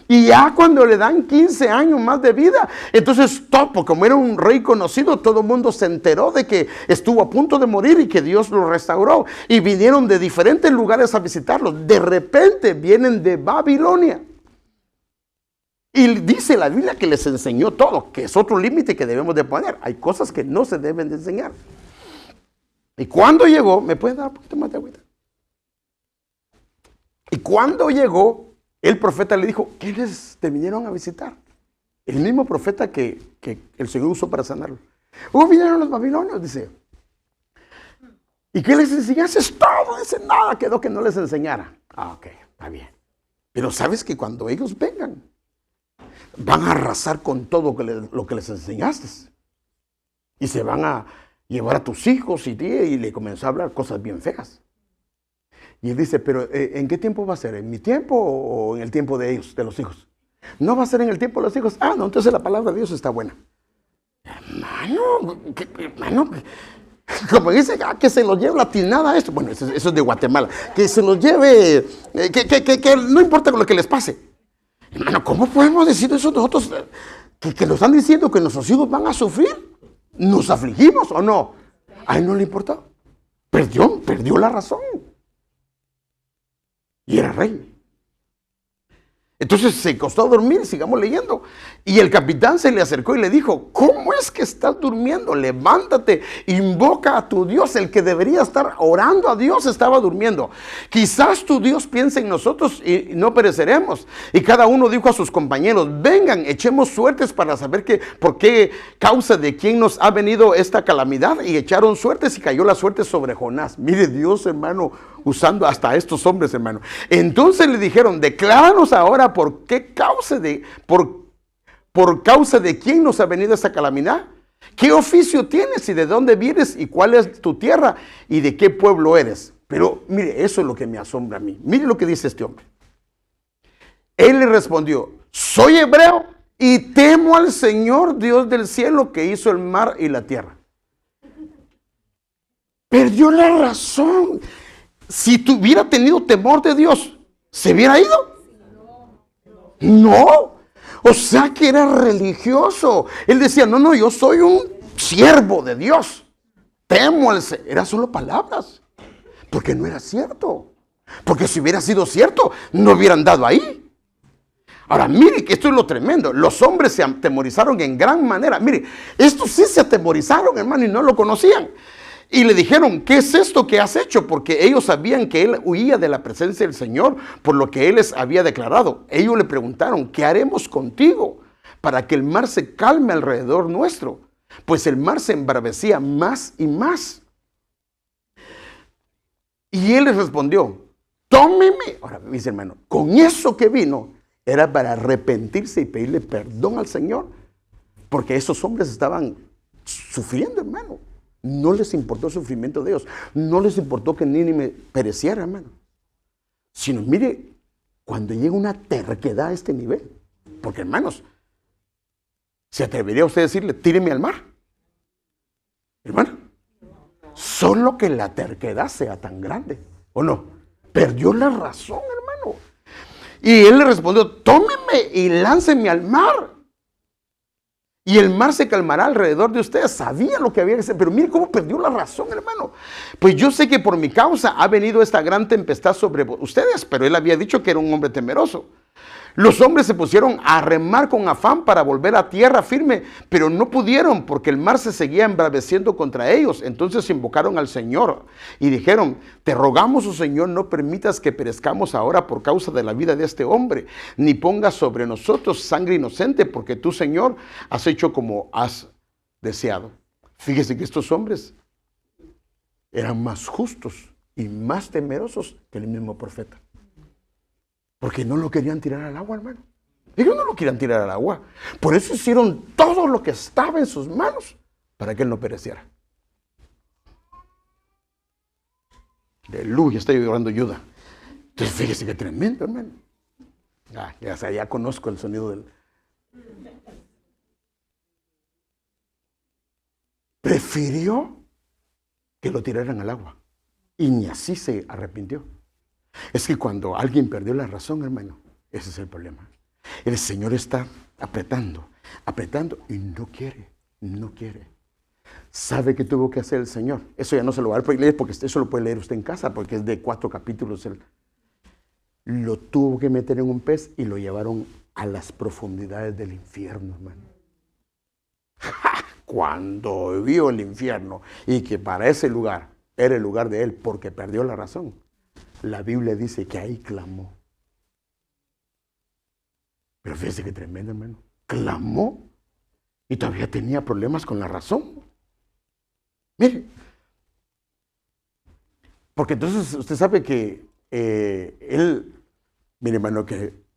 S1: Y ya cuando le dan 15 años más de vida, entonces como era un rey conocido, todo el mundo se enteró de que estuvo a punto de morir y que Dios lo restauró. Y vinieron de diferentes lugares a visitarlo. De repente vienen de Babilonia. Y dice la Biblia que les enseñó todo, que es otro límite que debemos de poner. Hay cosas que no se deben de enseñar. Y cuando llegó, ¿me pueden dar un poquito más de agüita? Y cuando llegó, el profeta le dijo, ¿quiénes te vinieron a visitar? El mismo profeta que el Señor usó para sanarlo. Vinieron los babilonios, dice. ¿Y qué les enseñaste? Todo, dice, nada quedó que no les enseñara. Ok, está bien. Pero sabes que cuando ellos vengan, van a arrasar con todo lo que les enseñaste. Y se van a llevar a tus hijos y le comenzó a hablar cosas bien feas. Y él dice, pero ¿en qué tiempo va a ser? ¿En mi tiempo o en el tiempo de ellos, de los hijos? No va a ser en el tiempo de los hijos. Ah, no, entonces la palabra de Dios está buena. Hermano, como dice, que se lo lleve la tinada esto. Bueno, eso es de Guatemala. Que se lo lleve, que no importa lo que les pase. Hermano, ¿cómo podemos decir eso nosotros? Que nos están diciendo que nuestros hijos van a sufrir. ¿Nos afligimos o no? A él no le importó. Perdió la razón. Y era rey. Entonces se costó dormir, sigamos leyendo. Y el capitán se le acercó y le dijo, ¿cómo es que estás durmiendo? Levántate, invoca a tu Dios. El que debería estar orando a Dios estaba durmiendo. Quizás tu Dios piense en nosotros y no pereceremos. Y cada uno dijo a sus compañeros, vengan, echemos suertes para saber por qué causa de quién nos ha venido esta calamidad. Y echaron suertes y cayó la suerte sobre Jonás. Mire Dios, hermano, usando hasta estos hombres, hermano. Entonces le dijeron, decláranos ahora por causa de quién nos ha venido esta calamidad. ¿Qué oficio tienes y de dónde vienes y cuál es tu tierra y de qué pueblo eres? Pero mire, eso es lo que me asombra a mí. Mire lo que dice este hombre. Él le respondió, soy hebreo y temo al Señor Dios del cielo que hizo el mar y la tierra. Perdió la razón. Si tuviera tenido temor de Dios, ¿se hubiera ido? No. O sea que era religioso. Él decía, no, yo soy un siervo de Dios. Temo al Señor. Eran solo palabras. Porque no era cierto. Porque si hubiera sido cierto, no hubieran dado ahí. Ahora, mire que esto es lo tremendo. Los hombres se atemorizaron en gran manera. Mire, estos sí se atemorizaron, hermano, y no lo conocían. Y le dijeron, ¿qué es esto que has hecho? Porque ellos sabían que él huía de la presencia del Señor por lo que él les había declarado. Ellos le preguntaron, ¿qué haremos contigo para que el mar se calme alrededor nuestro? Pues el mar se embravecía más y más. Y él les respondió, tómeme. Ahora, mis hermanos, con eso que vino era para arrepentirse y pedirle perdón al Señor. Porque esos hombres estaban sufriendo, hermano. No les importó el sufrimiento de Dios. No les importó que Nínive pereciera, hermano. Sino, mire, cuando llega una terquedad a este nivel. Porque, hermanos, ¿se atrevería usted a decirle, tíreme al mar? Hermano, solo que la terquedad sea tan grande, ¿o no? Perdió la razón, hermano. Y él le respondió, tómeme y lánceme al mar. Y el mar se calmará alrededor de ustedes. Sabía lo que había que hacer, pero mire cómo perdió la razón, hermano. Pues yo sé que por mi causa ha venido esta gran tempestad sobre ustedes, pero él había dicho que era un hombre temeroso. Los hombres se pusieron a remar con afán para volver a tierra firme, pero no pudieron porque el mar se seguía embraveciendo contra ellos. Entonces invocaron al Señor y dijeron, te rogamos, oh Señor, no permitas que perezcamos ahora por causa de la vida de este hombre, ni pongas sobre nosotros sangre inocente, porque tú, Señor, has hecho como has deseado. Fíjese que estos hombres eran más justos y más temerosos que el mismo profeta. Porque no lo querían tirar al agua, hermano. Ellos no lo querían tirar al agua. Por eso hicieron todo lo que estaba en sus manos para que él no pereciera. Aleluya, estoy orando ayuda. Entonces fíjese que tremendo, hermano. Ya conozco el sonido del... Prefirió que lo tiraran al agua. Y ni así se arrepintió. Es que cuando alguien perdió la razón, hermano, ese es el problema. El Señor está apretando y no quiere. ¿Sabe qué tuvo que hacer el Señor? Eso ya no se lo va a leer porque eso lo puede leer usted en casa porque es de 4 capítulos. Lo tuvo que meter en un pez y lo llevaron a las profundidades del infierno, hermano. Cuando vio el infierno y que para ese lugar era el lugar de él porque perdió la razón, la Biblia dice que ahí clamó. Pero fíjese que tremendo, hermano. Clamó y todavía tenía problemas con la razón. Mire. Porque entonces usted sabe que él, mire, hermano, que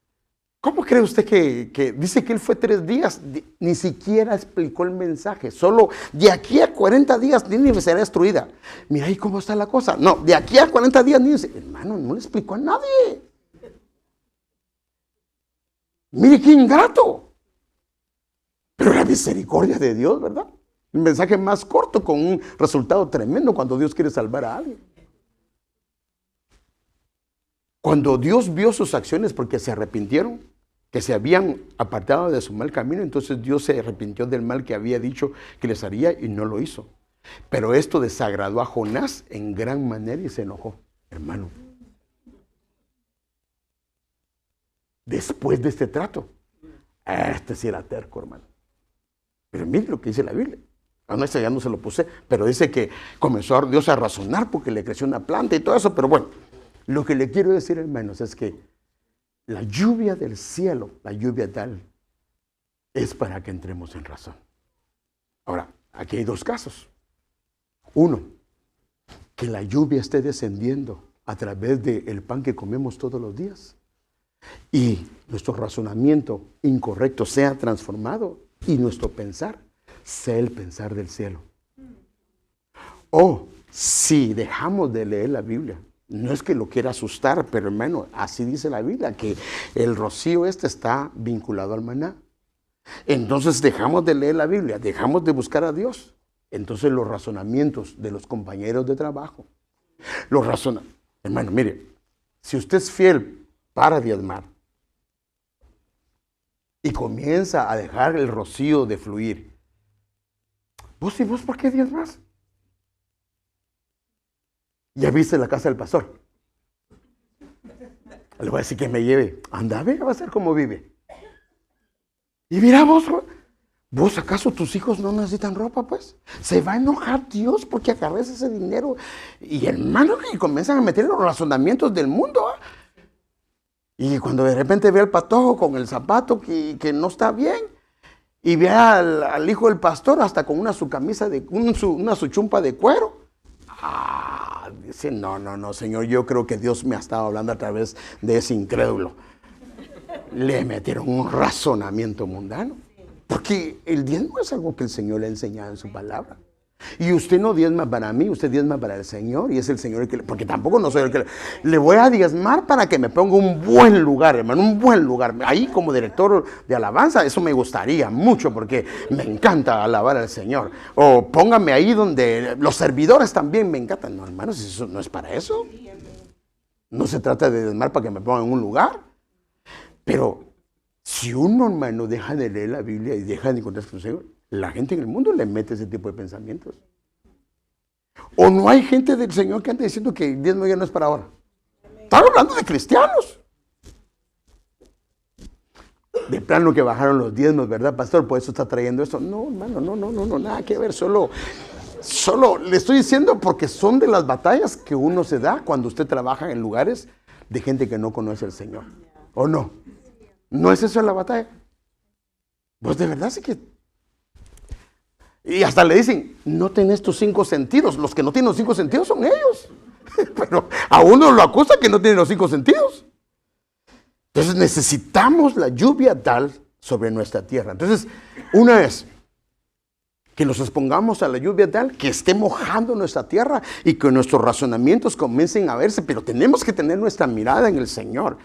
S1: ¿cómo cree usted que dice que él fue 3 días? Ni siquiera explicó el mensaje. Solo de aquí a 40 días Nínive será destruida. Mira ahí cómo está la cosa. No, de aquí a 40 días Nínive, hermano, no le explicó a nadie. Mire qué ingrato. Pero la misericordia de Dios, ¿verdad? Un mensaje más corto con un resultado tremendo cuando Dios quiere salvar a alguien. Cuando Dios vio sus acciones porque se arrepintieron, que se habían apartado de su mal camino, entonces Dios se arrepintió del mal que había dicho que les haría y no lo hizo. Pero esto desagradó a Jonás en gran manera y se enojó, hermano. Después de este trato, este sí era terco, hermano. Pero mire lo que dice la Biblia. A no, ya no se lo puse, pero dice que comenzó Dios a razonar porque le creció una planta y todo eso, pero bueno, lo que le quiero decir, hermanos, es que la lluvia del cielo, la lluvia tal, es para que entremos en razón. Ahora, aquí hay 2 casos. Uno, que la lluvia esté descendiendo a través del pan que comemos todos los días y nuestro razonamiento incorrecto sea transformado y nuestro pensar sea el pensar del cielo. O si dejamos de leer la Biblia, no es que lo quiera asustar, pero hermano, así dice la Biblia, que el rocío está vinculado al maná. Entonces dejamos de leer la Biblia, dejamos de buscar a Dios. Entonces los razonamientos de los compañeros de trabajo, hermano, mire, si usted es fiel para diezmar y comienza a dejar el rocío de fluir, ¿vos por qué diezmas? ¿Ya viste la casa del pastor? Le voy a decir que me lleve. Anda, ve, va a ser como vive. Y mira vos acaso tus hijos no necesitan ropa, pues. Se va a enojar Dios porque agarres ese dinero. Y hermano, que comienzan a meter los razonamientos del mundo. Y cuando de repente ve al patojo con el zapato que no está bien, y ve al hijo del pastor hasta con su camisa, su chumpa de cuero. Dice, no, Señor, yo creo que Dios me ha estado hablando a través de ese incrédulo. Le metieron un razonamiento mundano. Porque el diezmo es algo que el Señor le ha enseñado en su palabra. Y usted no diezma para mí, usted diezma para el Señor. Y es el Señor el que... Porque tampoco no soy el que... Le voy a diezmar para que me ponga un buen lugar, hermano, un buen lugar. Ahí como director de alabanza, eso me gustaría mucho porque me encanta alabar al Señor. O póngame ahí donde los servidores también me encantan. No, hermanos, eso no es para eso. No se trata de diezmar para que me pongan en un lugar. Pero si uno, hermano, deja de leer la Biblia y deja de encontrarse con el Señor, la gente en el mundo le mete ese tipo de pensamientos. O no hay gente del Señor que anda diciendo que el diezmo ya no es para ahora. Están hablando de cristianos. De plano que bajaron los diezmos, ¿verdad, pastor? Por eso está trayendo esto. No, hermano, no, nada que ver. Solo le estoy diciendo porque son de las batallas que uno se da cuando usted trabaja en lugares de gente que no conoce al Señor. ¿O no? ¿No es eso la batalla? Pues de verdad sí que... Y hasta le dicen, no tenés tus 5 sentidos. Los que no tienen los 5 sentidos son ellos. Pero a uno lo acusa que no tiene los 5 sentidos. Entonces necesitamos la lluvia tal sobre nuestra tierra. Entonces, una vez que nos expongamos a la lluvia tal, que esté mojando nuestra tierra y que nuestros razonamientos comiencen a verse, pero tenemos que tener nuestra mirada en el Señor.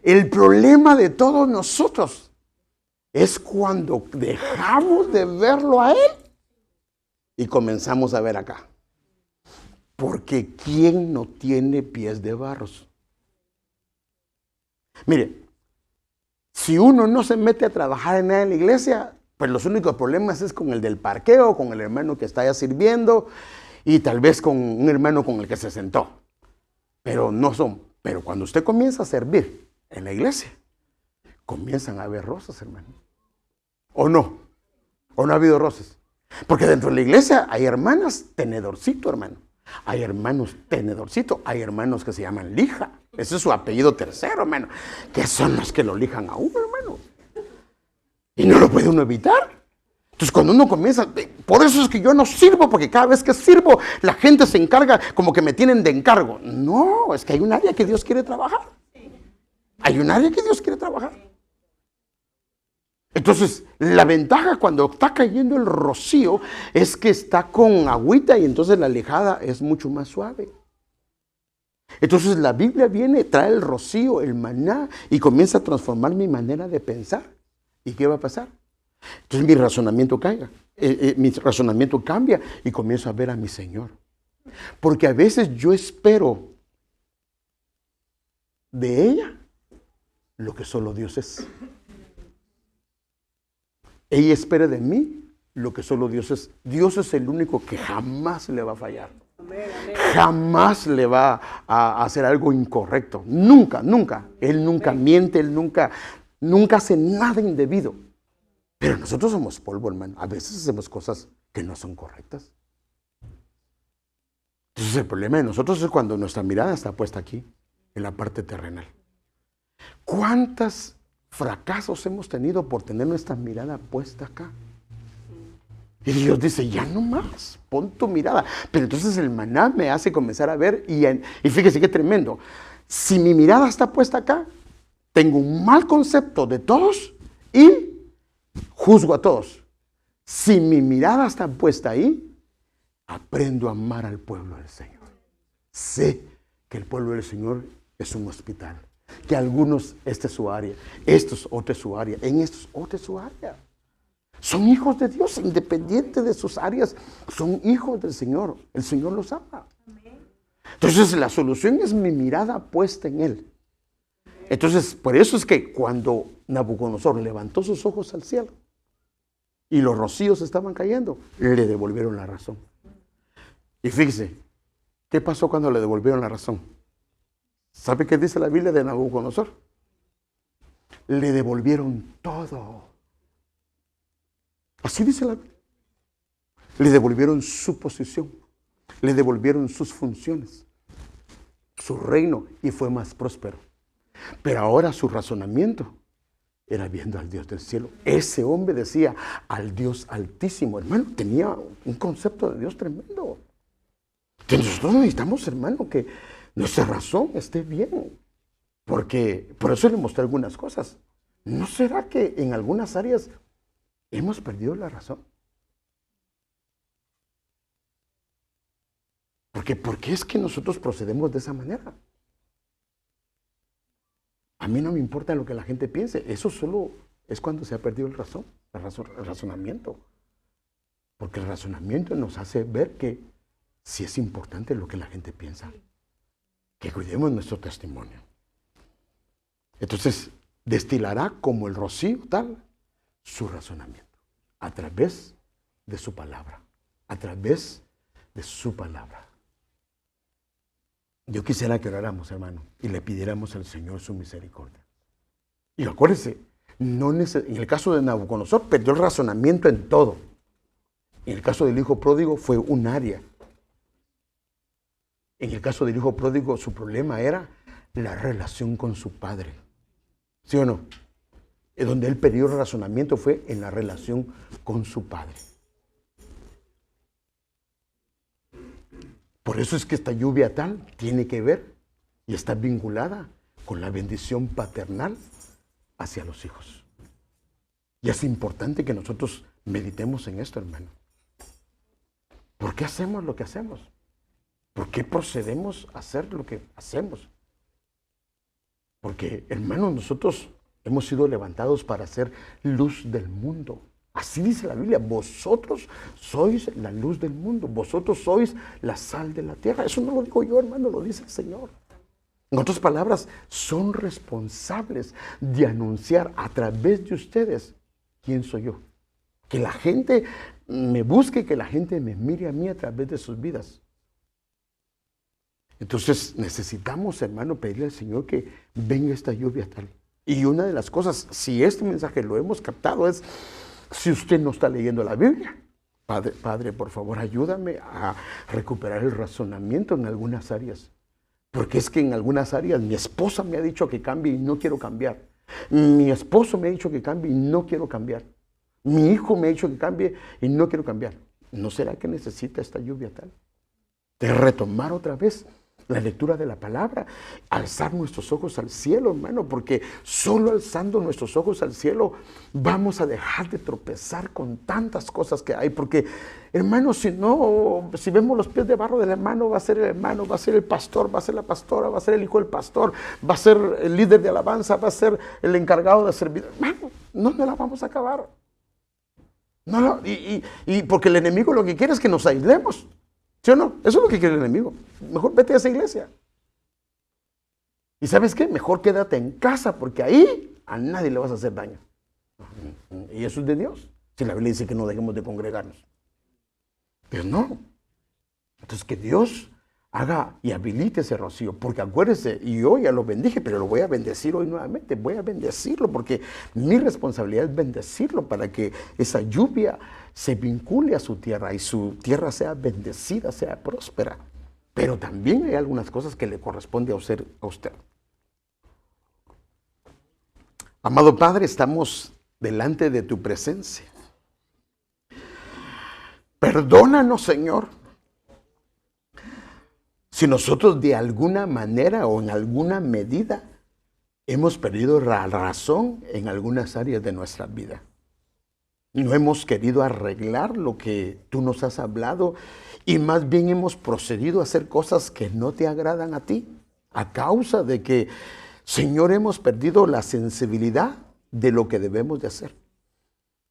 S1: El problema de todos nosotros es cuando dejamos de verlo a Él y comenzamos a ver acá. Porque ¿quién no tiene pies de barros? Mire, si uno no se mete a trabajar en nada en la iglesia, pues los únicos problemas es con el del parqueo, con el hermano que está allá sirviendo y tal vez con un hermano con el que se sentó. Pero cuando usted comienza a servir en la iglesia, comienzan a haber rosas, hermano. ¿O no? ¿O no ha habido rosas? Porque dentro de la iglesia hay hermanas tenedorcito, hermano. Hay hermanos tenedorcito. Hay hermanos que se llaman lija. Ese es su apellido tercero, hermano. Que son los que lo lijan a uno, hermano. Y no lo puede uno evitar. Entonces cuando uno comienza, por eso es que yo no sirvo, porque cada vez que sirvo, la gente se encarga como que me tienen de encargo. No, es que hay un área que Dios quiere trabajar. Hay un área que Dios quiere trabajar. Entonces, la ventaja cuando está cayendo el rocío es que está con agüita y entonces la alejada es mucho más suave. Entonces la Biblia viene, trae el rocío, el maná y comienza a transformar mi manera de pensar. ¿Y qué va a pasar? Entonces mi razonamiento cambia y comienzo a ver a mi Señor. Porque a veces yo espero de ella lo que solo Dios es. Ella espera de mí lo que solo Dios es. Dios es el único que jamás le va a fallar. Jamás le va a hacer algo incorrecto. Nunca. Él nunca miente, Él nunca hace nada indebido. Pero nosotros somos polvo, hermano. A veces hacemos cosas que no son correctas. Entonces el problema de nosotros es cuando nuestra mirada está puesta aquí, en la parte terrenal. ¿Cuántos fracasos hemos tenido por tener nuestra mirada puesta acá? Y Dios dice, ya no más, pon tu mirada. Pero entonces el maná me hace comenzar a ver y fíjese qué tremendo. Si mi mirada está puesta acá, tengo un mal concepto de todos y juzgo a todos. Si mi mirada está puesta ahí, aprendo a amar al pueblo del Señor. Sé que el pueblo del Señor es un hospital. Que algunos, esta es su área, estos, otra es su área, en estos, otra es su área. Son hijos de Dios, independientes de sus áreas, son hijos del Señor. El Señor los ama. Entonces la solución es mi mirada puesta en Él. Entonces, por eso es que cuando Nabucodonosor levantó sus ojos al cielo y los rocíos estaban cayendo, le devolvieron la razón. Y fíjese, ¿qué pasó cuando le devolvieron la razón? ¿Sabe qué dice la Biblia de Nabucodonosor? Le devolvieron todo. Así dice la Biblia. Le devolvieron su posición, le devolvieron sus funciones, su reino, y fue más próspero. Pero ahora su razonamiento era viendo al Dios del cielo. Ese hombre decía al Dios altísimo. Hermano, tenía un concepto de Dios tremendo. Que nosotros necesitamos, hermano, que nuestra razón esté bien. Porque por eso le mostré algunas cosas. ¿No será que en algunas áreas hemos perdido la razón? Porque ¿por qué es que nosotros procedemos de esa manera? A mí no me importa lo que la gente piense. Eso solo es cuando se ha perdido el razonamiento. Porque el razonamiento nos hace ver que sí es importante lo que la gente piensa. Que cuidemos nuestro testimonio. Entonces, destilará como el rocío tal su razonamiento. A través de su palabra. A través de su palabra. Yo quisiera que oráramos, hermano, y le pidiéramos al Señor su misericordia. Y acuérdense, en el caso de Nabucodonosor perdió el razonamiento en todo. En el caso del hijo pródigo fue un área. En el caso del hijo pródigo su problema era la relación con su padre. ¿Sí o no? Donde él perdió el razonamiento fue en la relación con su padre. Por eso es que esta lluvia tal tiene que ver y está vinculada con la bendición paternal hacia los hijos. Y es importante que nosotros meditemos en esto, hermano. ¿Por qué hacemos lo que hacemos? ¿Por qué procedemos a hacer lo que hacemos? Porque, hermano, nosotros hemos sido levantados para ser luz del mundo. Así dice la Biblia, vosotros sois la luz del mundo, vosotros sois la sal de la tierra. Eso no lo digo yo, hermano, lo dice el Señor. En otras palabras, son responsables de anunciar a través de ustedes quién soy yo. Que la gente me busque, que la gente me mire a mí a través de sus vidas. Entonces necesitamos, hermano, pedirle al Señor que venga esta lluvia tal. Y una de las cosas, si este mensaje lo hemos captado, es: si usted no está leyendo la Biblia, Padre, por favor, ayúdame a recuperar el razonamiento en algunas áreas. Porque es que en algunas áreas mi esposa me ha dicho que cambie y no quiero cambiar. Mi esposo me ha dicho que cambie y no quiero cambiar. Mi hijo me ha dicho que cambie y no quiero cambiar. ¿No será que necesita esta lluvia tal? De retomar otra vez la lectura de la palabra, alzar nuestros ojos al cielo, hermano, porque solo alzando nuestros ojos al cielo vamos a dejar de tropezar con tantas cosas que hay, porque, hermano, si vemos los pies de barro del hermano, va a ser el hermano, va a ser el pastor, va a ser la pastora, va a ser el hijo del pastor, va a ser el líder de alabanza, va a ser el encargado de servir. Hermano, no nos la vamos a acabar. Y porque el enemigo lo que quiere es que nos aislemos. ¿Sí o no? Eso es lo que quiere el enemigo. Mejor vete a esa iglesia. ¿Y sabes qué? Mejor quédate en casa, porque ahí a nadie le vas a hacer daño. Y eso es de Dios. Si la Biblia dice que no dejemos de congregarnos. Pero no. Entonces que Dios haga y habilite ese rocío. Porque acuérdese, y yo ya lo bendije, pero lo voy a bendecir hoy nuevamente. Voy a bendecirlo porque mi responsabilidad es bendecirlo para que esa lluvia se vincule a su tierra y su tierra sea bendecida, sea próspera. Pero también hay algunas cosas que le corresponde hacer a usted. Amado Padre, estamos delante de tu presencia. Perdónanos, Señor, si nosotros de alguna manera o en alguna medida hemos perdido la razón en algunas áreas de nuestra vida. No hemos querido arreglar lo que tú nos has hablado y más bien hemos procedido a hacer cosas que no te agradan a ti, a causa de que, Señor, hemos perdido la sensibilidad de lo que debemos de hacer.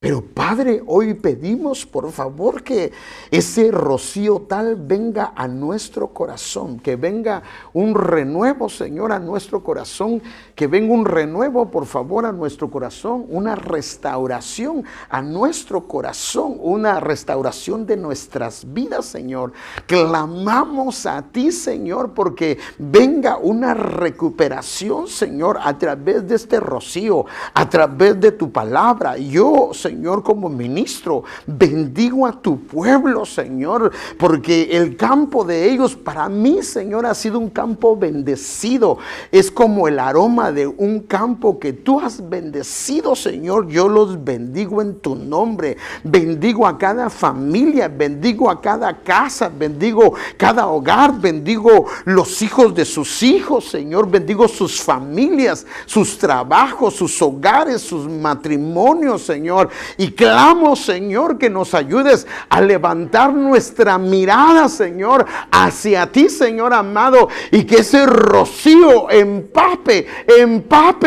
S1: Pero Padre, hoy pedimos por favor que ese rocío tal venga a nuestro corazón, que venga un renuevo, Señor, a nuestro corazón, que venga un renuevo, por favor, a nuestro corazón, una restauración a nuestro corazón, una restauración de nuestras vidas, Señor. Clamamos a ti, Señor, porque venga una recuperación, Señor, a través de este rocío, a través de tu palabra. Yo, Señor, como ministro, bendigo a tu pueblo, Señor, porque el campo de ellos para mí, Señor, ha sido un campo bendecido. Es como el aroma de un campo que tú has bendecido, Señor. Yo los bendigo en tu nombre. Bendigo a cada familia, bendigo a cada casa, bendigo cada hogar, bendigo los hijos de sus hijos, Señor. Bendigo sus familias, sus trabajos, sus hogares, sus matrimonios, Señor. Y clamo, Señor, que nos ayudes a levantar nuestra mirada, Señor, hacia ti, Señor amado, y que ese rocío empape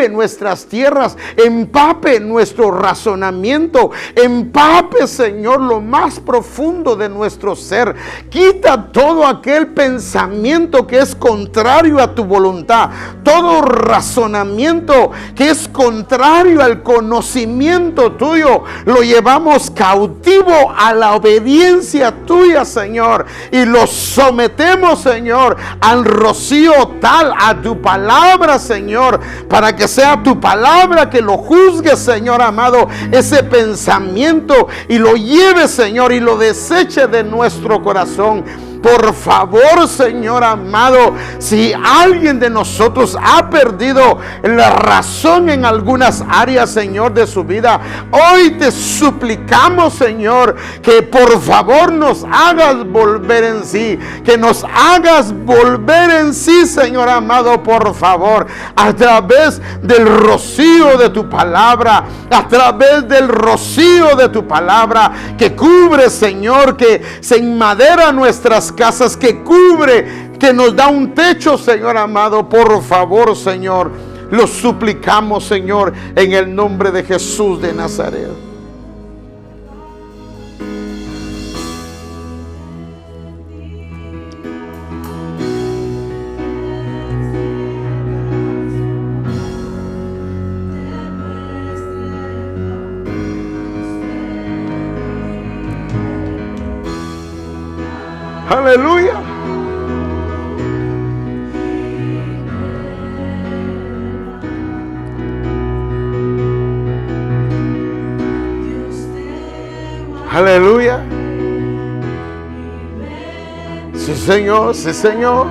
S1: nuestras tierras, empape nuestro razonamiento, empape, Señor, lo más profundo de nuestro ser. Quita todo aquel pensamiento que es contrario a tu voluntad, todo razonamiento que es contrario al conocimiento tuyo, lo llevamos cautivo a la obediencia tuya, Señor, y lo sometemos, Señor, al rocío tal, a tu palabra, Señor, para que sea tu palabra que lo juzgue, Señor amado, ese pensamiento, y lo lleve, Señor, y lo deseche de nuestro corazón. Por favor, Señor amado, si alguien de nosotros ha perdido la razón en algunas áreas, Señor, de su vida, hoy te suplicamos, Señor, que por favor nos hagas volver en sí, que nos hagas volver en sí, Señor amado, por favor, a través del rocío de tu palabra, a través del rocío de tu palabra que cubre, Señor, que se enmadera nuestras casas, que cubre, que nos da un techo, Señor amado. Por favor, Señor, lo suplicamos, Señor, en el nombre de Jesús de Nazaret. Aleluya. Aleluya. Sí, Señor, sí, Señor.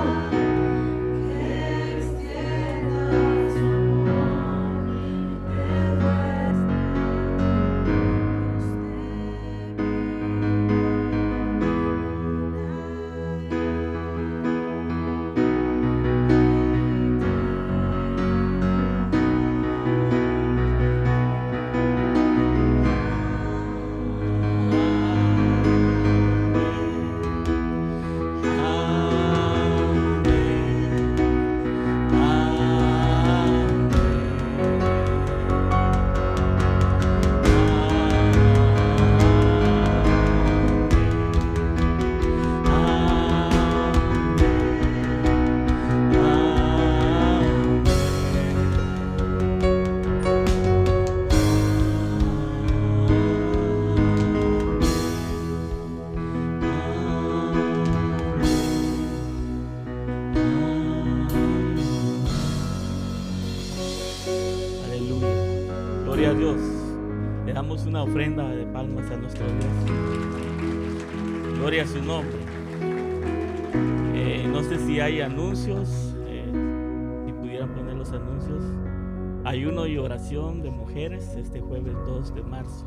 S2: Gloria a Dios. Le damos una ofrenda de palmas a nuestro Dios. Gloria a su nombre. No sé si hay anuncios, si pudieran poner los anuncios. Ayuno y oración de mujeres este jueves 2 de marzo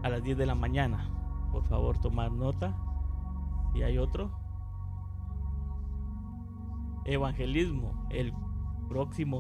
S2: a las 10 de la mañana. Por favor, tomar nota. Si hay otro. Evangelismo el próximo